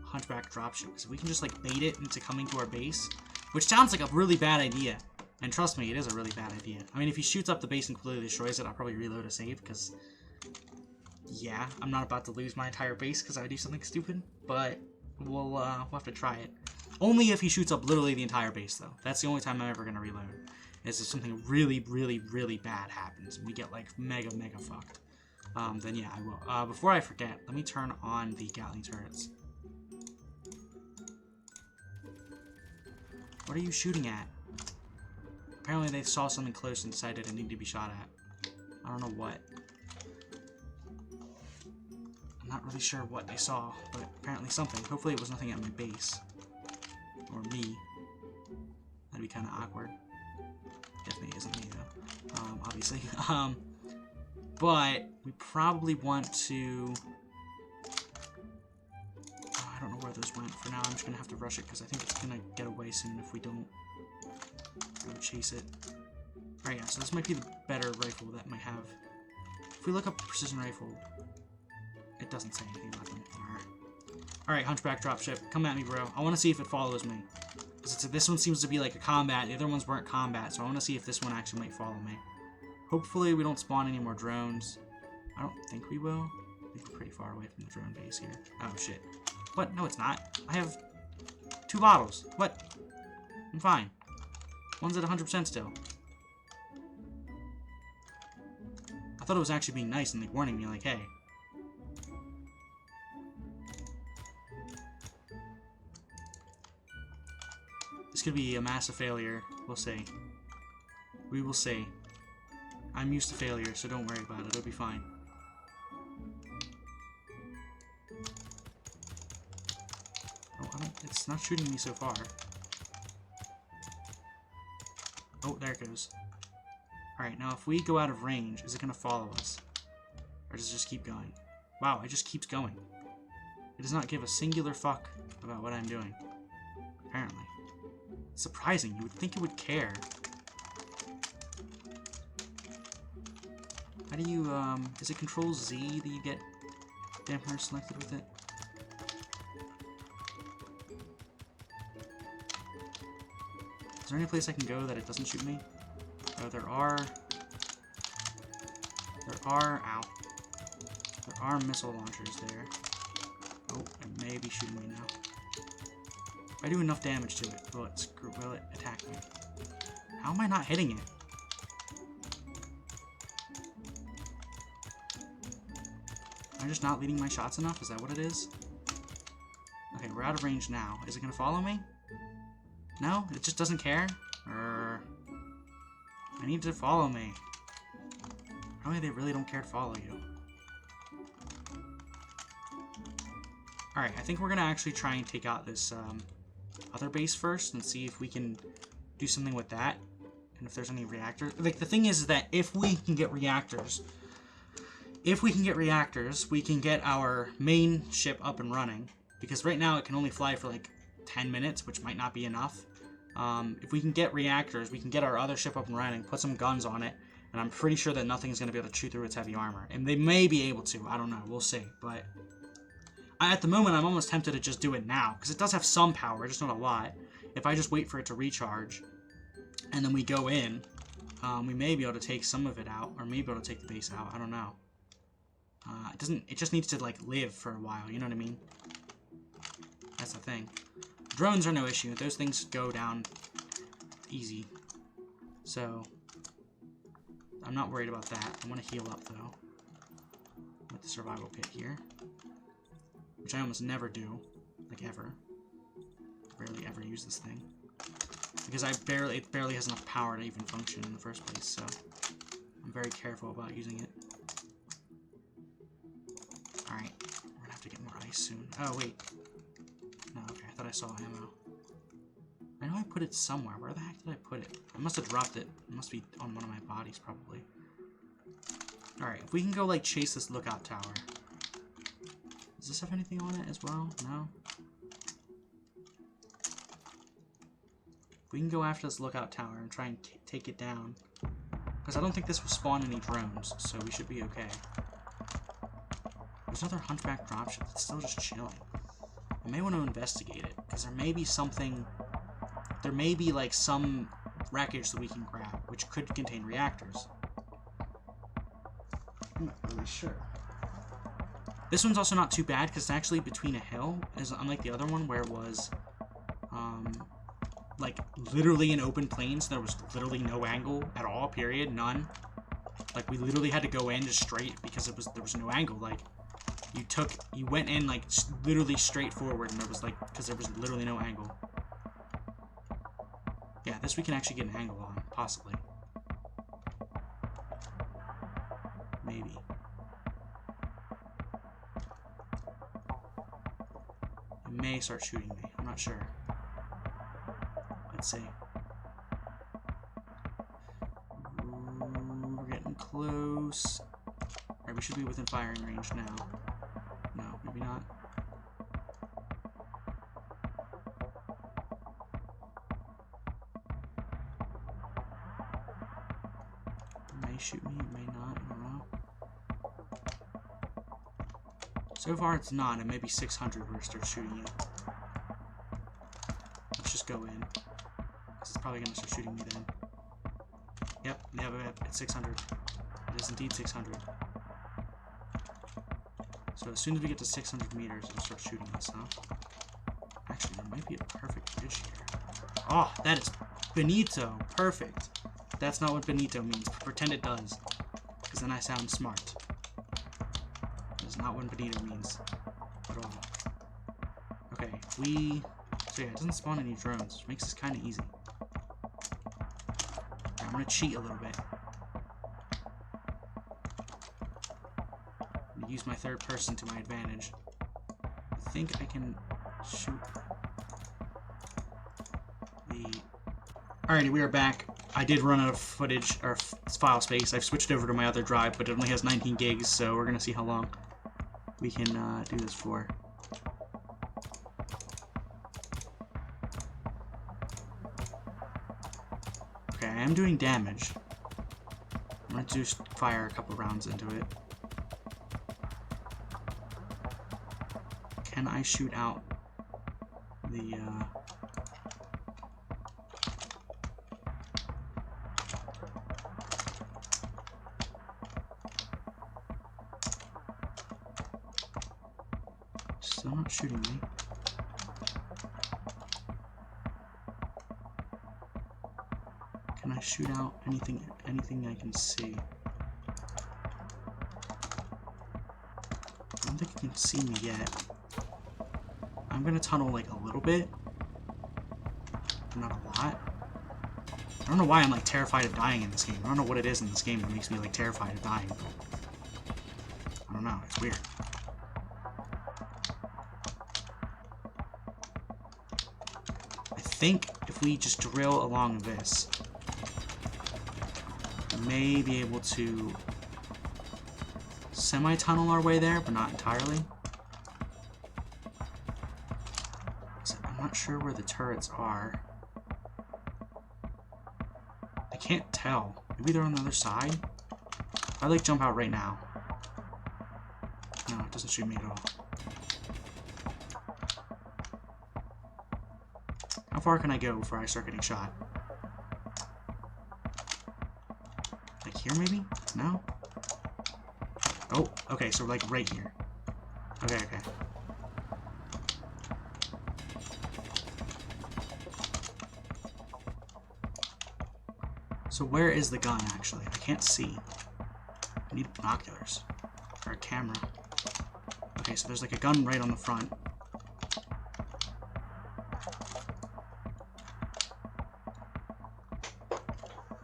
Hunchback dropship, because if we can just, like, bait it into coming to our base, which sounds like a really bad idea. And trust me, it is a really bad idea. I mean, if he shoots up the base and completely destroys it, I'll probably reload a save, because, yeah, I'm not about to lose my entire base because I do something stupid, but we'll have to try it. Only if he shoots up literally the entire base, though. That's the only time I'm ever going to reload, is if something really, really, really bad happens, and we get, like, mega fucked. Then yeah, I will. Before I forget, let me turn on the Gatling turrets. What are you shooting at? Apparently they saw something close and decided it needed to be shot at. I don't know what. I'm not really sure what they saw, but apparently something. Hopefully it was nothing at my base. Or me. That'd be kind of awkward. Definitely isn't me, though. Obviously. But we probably want to... I don't know where those went. For now, I'm just going to have to rush it because I think it's going to get away soon if we don't go chase it. Alright, yeah, so this might be the better rifle that might have... If we look up precision rifle, it doesn't say anything about them. Alright, Hunchback dropship. Come at me, bro. I want to see if it follows me. This one seems to be like a combat. The other ones weren't combat, so I want to see if this one actually might follow me. Hopefully we don't spawn any more drones. I don't think we will. I think we're pretty far away from the drone base here. Oh, shit. What? No, it's not. I have 2 bottles. What? I'm fine. One's at 100% still. I thought it was actually being nice and like warning me, like, hey. This could be a massive failure. We'll see. We will see. I'm used to failure, so don't worry about it. It'll be fine. Oh, it's not shooting me so far. Oh, there it goes. Alright, now if we go out of range, is it going to follow us? Or does it just keep going? Wow, it just keeps going. It does not give a singular fuck about what I'm doing. Apparently. It's surprising. You would think it would care. How do you, is it Control Z that you get dampener selected with it? there any place I can go that it doesn't shoot me? Oh, there are, ow. There are missile launchers there. Oh, it may be shooting me now. If I do enough damage to it, will it attack me? How am I not hitting it? Am I just not leading my shots enough? Is that what it is? Okay, we're out of range now. Is it gonna follow me? No? It just doesn't care? I need to follow me. Probably they really don't care to follow you. Alright, I think we're gonna actually try and take out this other base first and see if we can do something with that. And if there's any reactors. Like, the thing is that if we can get reactors, we can get our main ship up and running. Because right now it can only fly for like 10 minutes, which might not be enough. If we can get reactors, we can get our other ship up and running, put some guns on it, and I'm pretty sure that nothing is going to be able to chew through its heavy armor. And they may be able to, I don't know, we'll see. But at the moment, I'm almost tempted to just do it now, because it does have some power, just not a lot. If I just wait for it to recharge, and then we go in, we may be able to take some of it out, or maybe be able to take the base out, I don't know. It just needs to, like, live for a while, you know what I mean? That's the thing. Drones are no issue. Those things go down easy. So, I'm not worried about that. I want to heal up, though. With the survival kit here. Which I almost never do. Like, ever. Barely ever use this thing. Because it barely has enough power to even function in the first place, so I'm very careful about using it. Alright, we're gonna have to get more ice soon. Oh, wait. No, okay, I thought I saw ammo. I know I put it somewhere. Where the heck did I put it? I must have dropped it. It must be on one of my bodies, probably. Alright, if we can go, like, chase this lookout tower. Does this have anything on it as well? No? If we can go after this lookout tower and try and take it down. Because I don't think this will spawn any drones, so we should be okay. There's another hunchback dropship that's still just chilling. I may want to investigate it, because there may be something... There may be, like, some wreckage that we can grab, which could contain reactors. I'm not really sure. This one's also not too bad, because it's actually between a hill, as unlike the other one, where it was, like, literally an open plain, so there was literally no angle at all, period, none. Like, we literally had to go in just straight, because there was no angle, like... You went in, like, literally straight forward, and there was, like, because there was literally no angle. Yeah, this we can actually get an angle on, possibly. Maybe. It may start shooting me, I'm not sure. Let's see. Ooh, we're getting close. Alright, we should be within firing range now. No, maybe not. It may shoot me, it may not, I don't know. So far it's not, it may be 600 where it starts shooting you. Let's just go in. This is probably gonna start shooting me then. Yep, it's 600. It is indeed 600. So as soon as we get to 600 meters, it'll start shooting us, huh? Actually, there might be a perfect bridge here. Oh, that is Benito. Perfect. That's not what Benito means. Pretend it does. Because then I sound smart. That is not what Benito means. At all. Okay, so yeah, it doesn't spawn any drones, which makes this kind of easy. Okay, I'm going to cheat a little bit. Use my third person to my advantage. I think I can shoot the... Alrighty, we are back. I did run out of footage, or file space. I've switched over to my other drive, but it only has 19 gigs, so we're gonna see how long we can do this for. Okay, I am doing damage. I'm gonna just fire a couple rounds into it. Can I shoot out the, still not shooting me. Can I shoot out anything I can see? I don't think you can see me yet. I'm gonna tunnel like a little bit. Not a lot. I don't know why I'm like terrified of dying in this game. I don't know what it is in this game that makes me like terrified of dying. I don't know, it's weird. I think if we just drill along this, we may be able to semi-tunnel our way there, but not entirely. I'm not sure where the turrets are. I can't tell. Maybe they're on the other side? I'd like jump out right now. No, it doesn't shoot me at all. How far can I go before I start getting shot? Like here maybe? No? Oh, okay, so we're like right here. Okay, okay. So where is the gun, actually? I can't see. I need binoculars. Or a camera. Okay, so there's like a gun right on the front.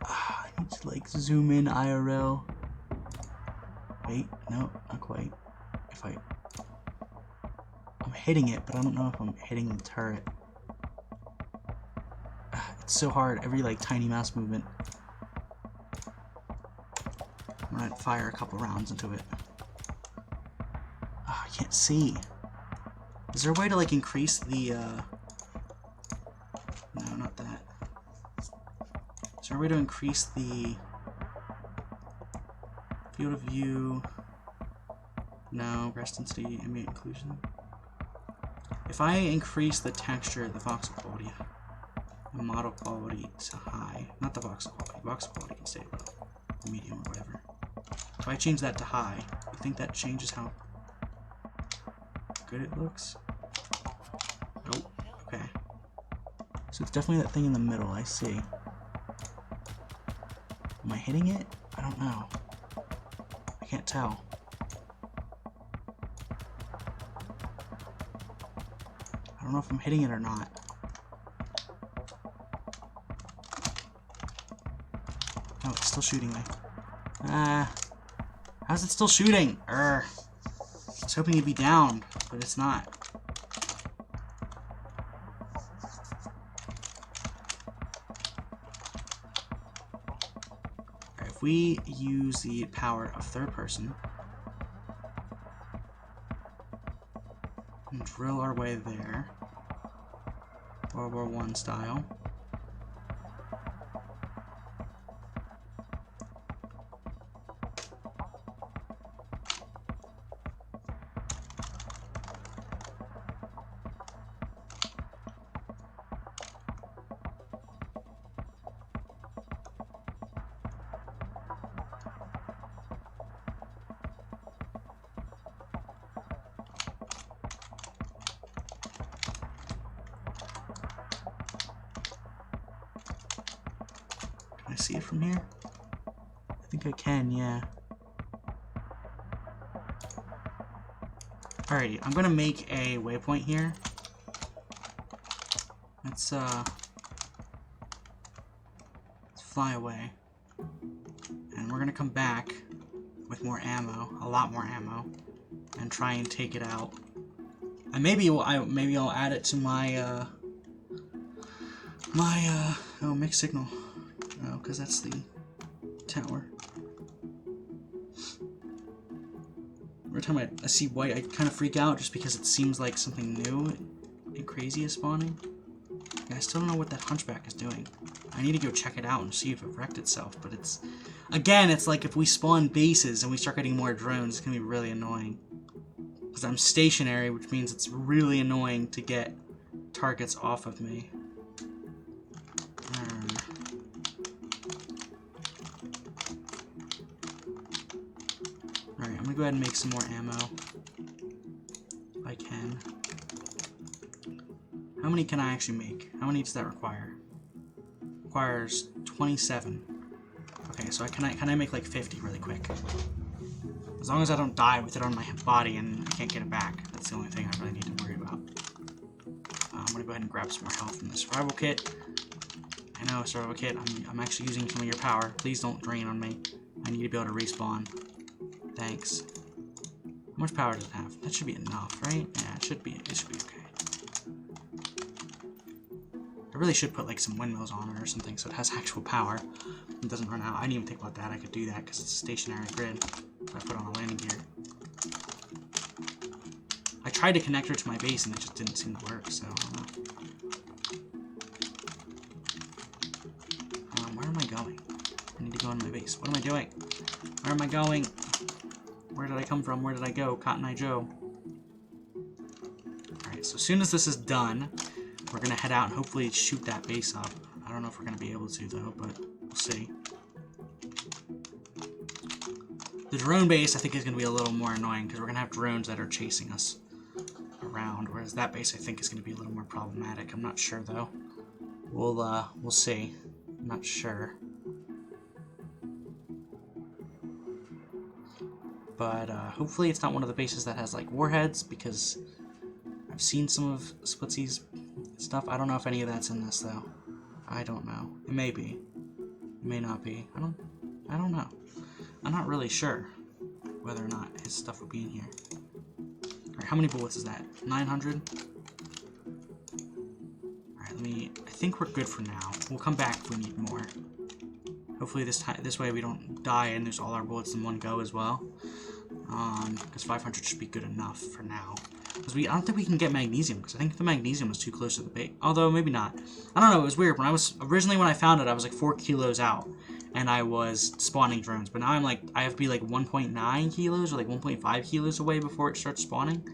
I need to like zoom in IRL. Wait, no, not quite. I'm hitting it, but I don't know if I'm hitting the turret. It's so hard, every like tiny mouse movement. I'm gonna fire a couple rounds into it. Oh, I can't see. Is there a way to like increase the no, not that. Is there a way to increase the field of view? No, grass density, ambient inclusion. If I increase the texture, the voxel quality, the model quality to high, not the voxel quality can stay low, medium or whatever. If I change that to high, you think that changes how good it looks? Oh, okay. So it's definitely that thing in the middle, I see. Am I hitting it? I don't know. I can't tell. I don't know if I'm hitting it or not. Oh, it's still shooting me. How's it still shooting? I was hoping it'd be down, but it's not. Alright, if we use the power of third person and drill our way there, World War I style. Can I see it from here? I think I can, yeah. Alrighty, I'm gonna make a waypoint here. Let's fly away. And we're gonna come back with more ammo, a lot more ammo, and try and take it out. And maybe I'll add it to my oh, mixed signal. No, because that's the tower. Every time I see white, I kind of freak out just because it seems like something new and crazy is spawning. And I still don't know what that hunchback is doing. I need to go check it out and see if it wrecked itself, but it's... Again, it's like if we spawn bases and we start getting more drones, it's going to be really annoying. Because I'm stationary, which means it's really annoying to get targets off of me. Alright, I'm going to go ahead and make some more ammo. If I can. How many can I actually make? How many does that require? Requires 27. Okay, so can I make like 50 really quick? As long as I don't die with it on my body and I can't get it back. That's the only thing I really need to worry about. I'm gonna go ahead and grab some more health from the survival kit. I know, survival kit, I'm actually using some of your power. Please don't drain on me. I need to be able to respawn. Thanks. How much power does it have? That should be enough, right? Yeah, it should be okay. I really should put like some windmills on it or something so it has actual power. It doesn't run out. I didn't even think about that. I could do that because it's a stationary grid. I put on a landing gear. I tried to connect her to my base and it just didn't seem to work, so I don't know. Where am I going? I need to go in my base. What am I doing? Where am I going? Where did I come from? Where did I go? Cotton Eye Joe. Alright, so as soon as this is done, we're going to head out and hopefully shoot that base up. I don't know if we're going to be able to, though, but we'll see. The drone base, I think, is going to be a little more annoying because we're going to have drones that are chasing us around, whereas that base, I think, is going to be a little more problematic. I'm not sure, though. We'll see. I'm not sure. But hopefully it's not one of the bases that has, like, warheads, because I've seen some of Splitsy's stuff. I don't know if any of that's in this, though. I don't know. It may be. It may not be. I don't know. I'm not really sure whether or not his stuff would be in here. Alright, how many bullets is that? 900? Alright, I think we're good for now. We'll come back if we need more. Hopefully this way we don't die and there's all our bullets in one go as well. Because 500 should be good enough for now. Because I don't think we can get magnesium, because I think the magnesium was too close to the base. Although, maybe not. I don't know, it was weird. When I found it, I was like 4 kilos out. And I was spawning drones. But now I'm like, I have to be like 1.9 kilos or like 1.5 kilos away before it starts spawning.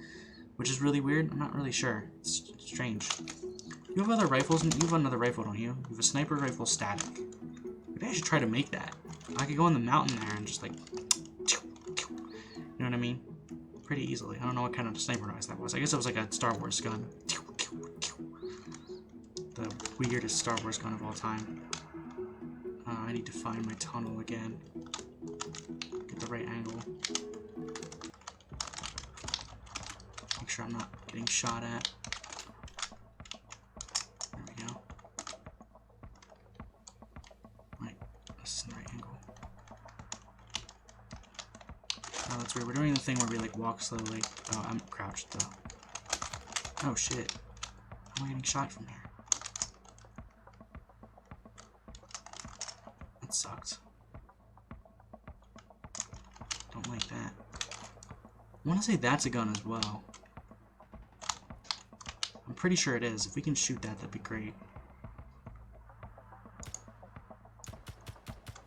Which is really weird. I'm not really sure. It's strange. You have other rifles? You have another rifle, don't you? You have a sniper rifle static. Maybe I should try to make that. I could go on the mountain there and just like... You know what I mean? Pretty easily. I don't know what kind of sniper noise that was. I guess it was like a Star Wars gun. The weirdest Star Wars gun of all time. I need to find my tunnel again. Get the right angle. Make sure I'm not getting shot at. There we go. Right, this is the right angle. Oh, that's weird. We're doing the thing where we like walk slowly. Oh, I'm crouched though. Oh shit. How am I getting shot from here? That sucked. Don't like that. I want to say that's a gun as well. I'm pretty sure it is. If we can shoot that, that'd be great.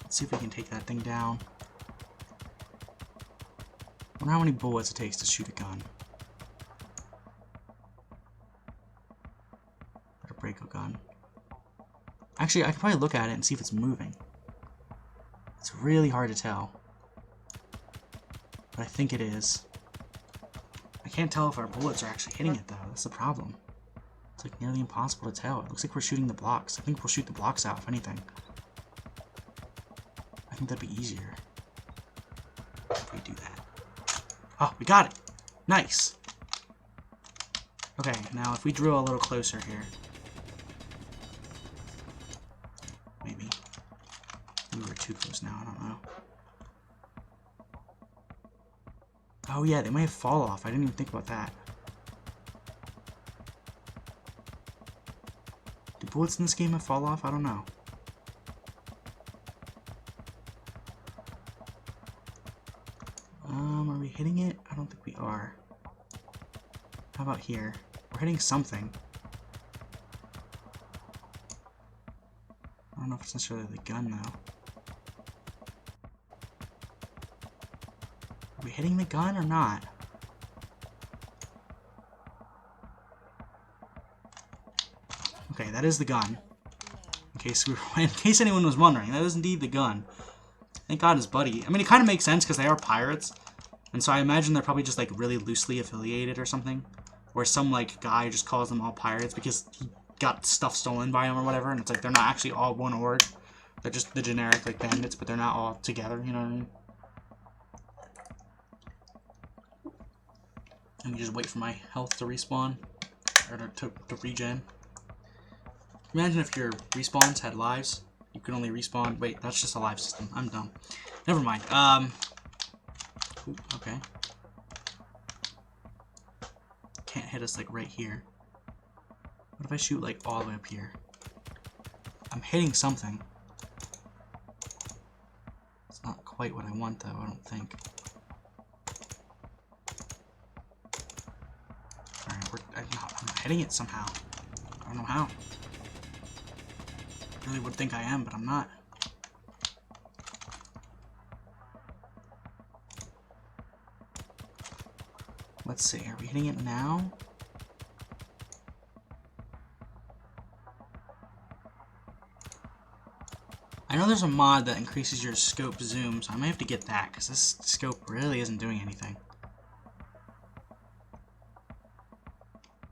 Let's see if we can take that thing down. I wonder how many bullets it takes to shoot a gun. Or to break a gun. Actually, I could probably look at it and see if it's moving. It's really hard to tell. But I think it is. I can't tell if our bullets are actually hitting it, though. That's the problem. It's like nearly impossible to tell. It looks like we're shooting the blocks. I think we'll shoot the blocks out, if anything. I think that'd be easier if we do that. Oh, we got it! Nice! Okay, now if we drill a little closer here. Maybe. Maybe we're too close now, I don't know. Oh yeah, they might have fall off. I didn't even think about that. Do bullets in this game have fall off? I don't know. Are we hitting it? I don't think we are. How about here? We're hitting something. I don't know if it's necessarily the gun, though. Are we hitting the gun or not? Okay, that is the gun. In case anyone was wondering, that is indeed the gun. Thank God his buddy. I mean, it kind of makes sense because they are pirates. And so I imagine they're probably just like really loosely affiliated or something. where some like guy just calls them all pirates because he got stuff stolen by him or whatever, and it's like they're not actually all one org. They're just the generic like bandits, but they're not all together. You know what I mean? Let me just wait for my health to respawn or to regen. Imagine if your respawns had lives. You could only respawn. Wait, that's just a live system. I'm dumb. Never mind. Ooh, okay. Can't hit us like right here. What if I shoot like all the way up here? I'm hitting something. It's not quite what I want though, I don't think. Alright, I'm hitting it somehow. I don't know how. I really would think I am, but I'm not. Let's see, are we hitting it now? I know there's a mod that increases your scope zoom, so I might have to get that, because this scope really isn't doing anything.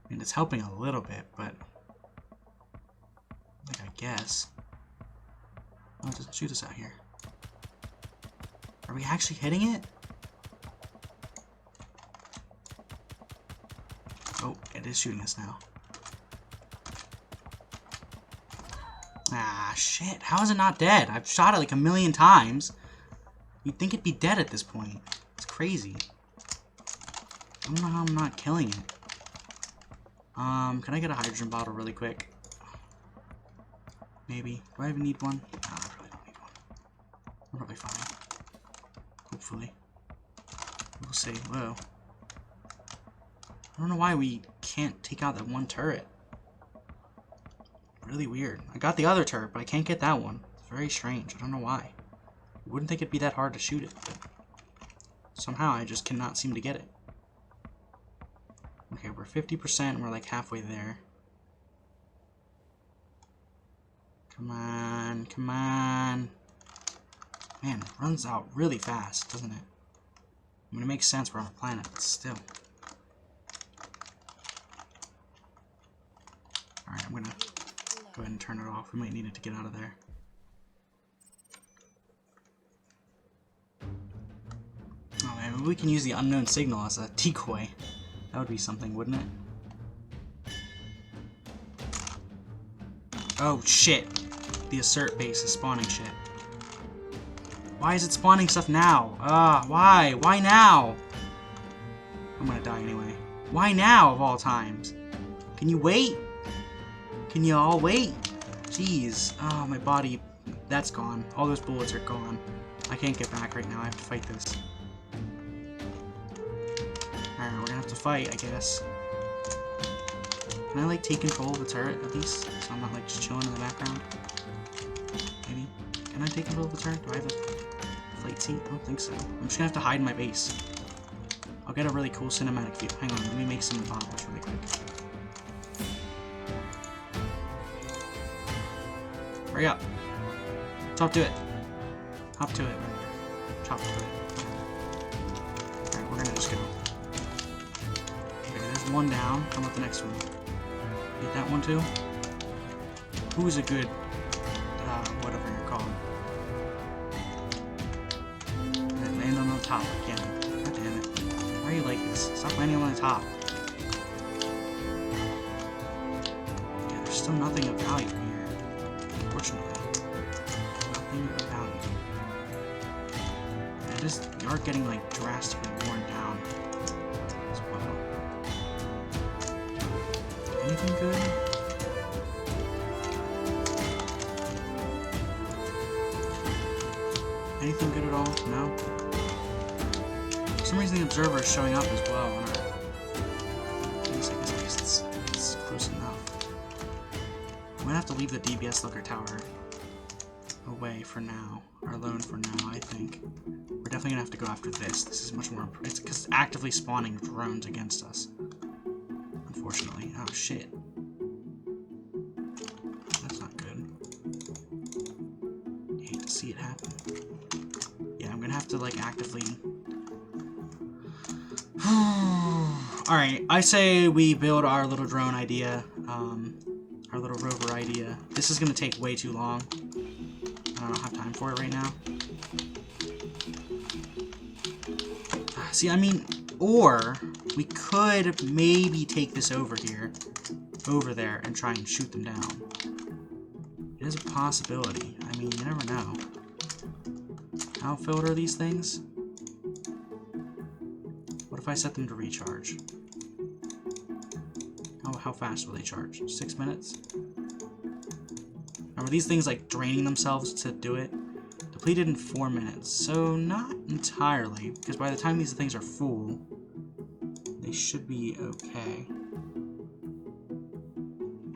I mean, it's helping a little bit, but... like, I guess. Oh, it doesn't shoot us out here. Are we actually hitting it? Oh, it is shooting us now. Ah, shit. How is it not dead? I've shot it like 1,000,000 times. You'd think it'd be dead at this point. It's crazy. I don't know how I'm not killing it. Can I get a hydrogen bottle really quick? Maybe. Do I even need one? No, I probably don't need one. I'm probably fine. Hopefully. We'll see. Whoa. I don't know why we can't take out that one turret. Really weird. I got the other turret, but I can't get that one. It's very strange. I don't know why. You wouldn't think it'd be that hard to shoot it, but somehow I just cannot seem to get it. Okay, we're 50% and we're like halfway there. Come on, come on. Man, it runs out really fast, doesn't it? I mean, it makes sense we're on a planet, but still. Alright, I'm gonna go ahead and turn it off. We might need it to get out of there. Oh man, maybe we can use the unknown signal as a decoy. That would be something, wouldn't it? Oh shit! The assert base is spawning shit. Why is it spawning stuff now? Why? Why now? I'm gonna die anyway. Why now, of all times? Can you wait? Can you all wait? Jeez. Oh, my body. That's gone. All those bullets are gone. I can't get back right now. I have to fight this. Alright, we're gonna have to fight, I guess. Can I, like, take control of the turret, at least? So I'm not, like, just chilling in the background? Maybe? Can I take control of the turret? Do I have a flight seat? I don't think so. I'm just gonna have to hide in my base. I'll get a really cool cinematic view. Hang on, let me make some bottles really quick. Hurry up. Talk to it. Hop to it. Chop to it. Alright, we're gonna just go. Okay, there's one down. How about the next one? Get that one too? Who's a good, whatever you're called? And land on the top again. God damn it. Why are you like this? Stop landing on the top. Yeah, there's still nothing of value here. Unfortunately. Nothing of value. It is, you are getting like drastically worn down as well. Anything good? Anything good at all? No? For some reason the observer is showing up as well on our... I guess it's close enough. I'm gonna have to leave the DBS looker tower away for now, or alone for now, I think. We're definitely gonna have to go after this. This is much more... It's because it's actively spawning drones against us. Unfortunately. Oh, shit. That's not good. I hate to see it happen. Yeah, I'm gonna have to, like, actively... Alright, I say we build our little drone idea, our little rover idea. This is gonna take way too long. I don't have time for it right now. See, I mean, or we could maybe take this over there, and try and shoot them down. It is a possibility. I mean, you never know. How filled are these things? What if I set them to recharge? How fast will they charge? 6 minutes? Are these things like draining themselves to do it? Depleted in 4 minutes. So not entirely, because by the time these things are full, they should be okay.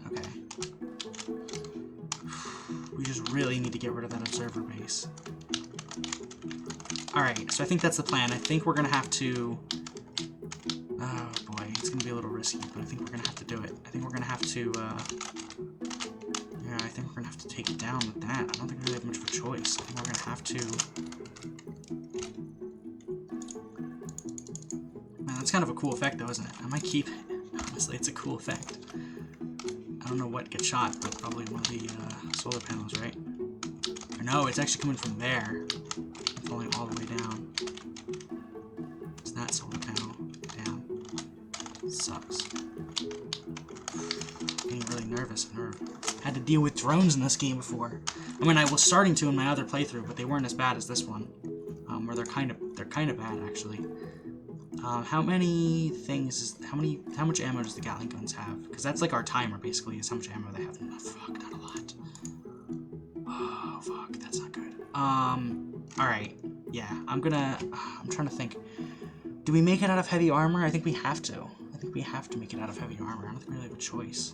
Okay. We just really need to get rid of that observer base. Alright, so I think that's the plan. I think we're gonna have to... Oh boy, it's gonna be a little risky, but I think we're gonna have to do it. I think we're gonna have to, yeah, I think we're gonna have to take it down with that. I don't think we really have much of a choice. I think we're gonna have to... Man, that's kind of a cool effect though, isn't it? I might keep it. Honestly, it's a cool effect. I don't know what gets shot, but probably one of the, solar panels, right? Or no, it's actually coming from there. Falling all the way down. It's that solar panel. Damn. It sucks. Getting really nervous. I've never had to deal with drones in this game before. I mean, I was starting to in my other playthrough, but they weren't as bad as this one. Where they're kind of bad actually. How many things? How much ammo does the Gatling guns have? Because that's like our timer basically. Is how much ammo they have. Oh, fuck, not a lot. Oh fuck, that's not good. Alright, yeah, I'm trying to think. Do we make it out of heavy armor? I think we have to. I think we have to make it out of heavy armor. I don't think we really have a choice.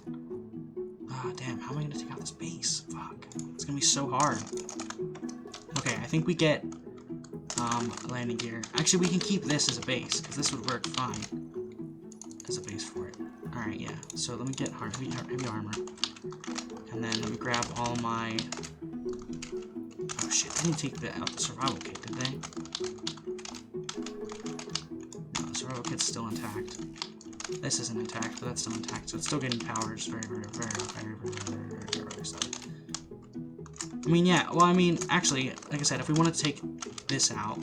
Ah, damn, how am I gonna take out this base? Fuck, it's gonna be so hard. Okay, I think we get, landing gear. Actually, we can keep this as a base, because this would work fine as a base for it. Alright, yeah, so let me get heavy armor. And then let me grab all my... Oh shit, they didn't take out the survival kit, did they? No, the survival kit's still intact. This isn't intact, but that's still intact, so it's still getting power. It's very slow. I mean, yeah, well, I mean, actually, like I said, if we want to take this out...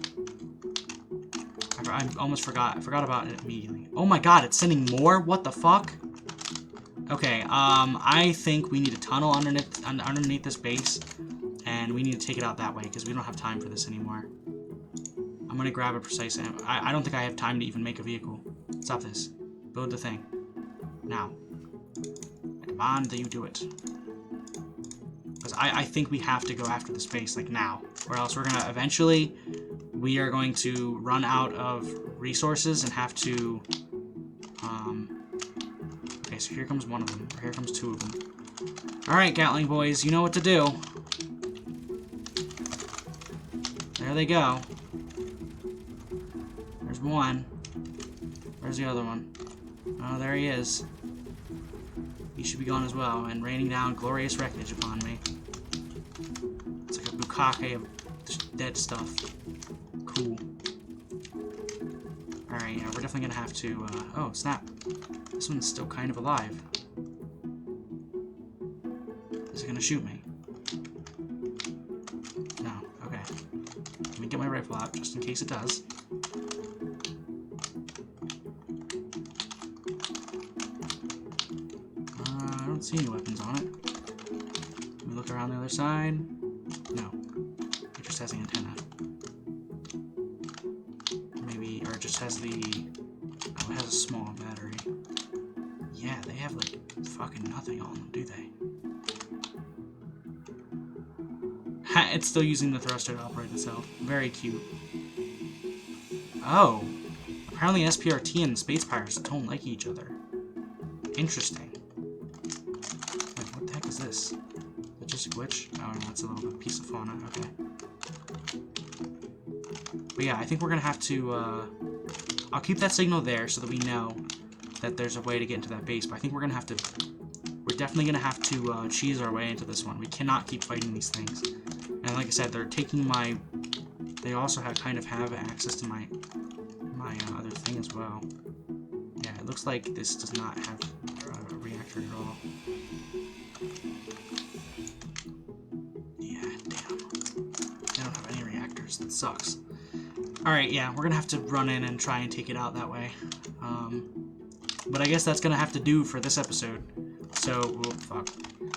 I almost forgot. I forgot about it immediately. Oh my god, it's sending more? What the fuck? Okay, I think we need a tunnel underneath this base. And we need to take it out that way, because we don't have time for this anymore. I'm gonna grab a precise ammo. I don't think I have time to even make a vehicle. Stop this. Build the thing. Now. I demand that you do it. Because I think we have to go after the space, like, now. Or else we're gonna, eventually, we are going to run out of resources and have to, okay, so here comes one of them. Or here comes two of them. Alright, Gatling boys, you know what to do. There they go. There's one. Where's the other one? Oh, there he is. He should be gone as well, and raining down glorious wreckage upon me. It's like a bukkake of dead stuff. Cool. Alright, yeah, we're definitely gonna have to, oh, snap. This one's still kind of alive. Is it gonna shoot me? No, okay. Let me get my rifle out, just in case it does. I don't see any weapons on it. Let me look around the other side. No. It just has the antenna. Maybe, or it just has the... Oh, it has a small battery. Yeah, they have, like, fucking nothing on them, do they? Ha! It's still using the thruster to operate itself. Very cute. Oh. Apparently SPRT and Space Pirates don't like each other. Interesting. Wait, what the heck is this? Is that just a glitch? Oh no, that's a little piece of fauna. Okay. But yeah, I think we're gonna have to, I'll keep that signal there so that we know that there's a way to get into that base, but I think we're gonna have to... We're definitely gonna have to, cheese our way into this one. We cannot keep fighting these things. And like I said, they're taking my... They also kind of have access to my other thing as well. Yeah, It looks like this does not have a reactor at all. Yeah, damn. They don't have any reactors. That sucks. Alright, yeah, we're gonna have to run in and try and take it out that way. But I guess that's gonna have to do for this episode. So, oh, fuck.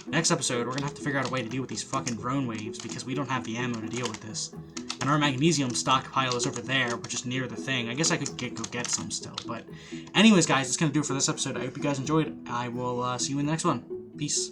Next episode, we're gonna have to figure out a way to deal with these fucking drone waves, because we don't have the ammo to deal with this. And our magnesium stockpile is over there, which is near the thing. I guess I could go get some still. But anyways, guys, that's gonna do it for this episode. I hope you guys enjoyed. I will see you in the next one. Peace.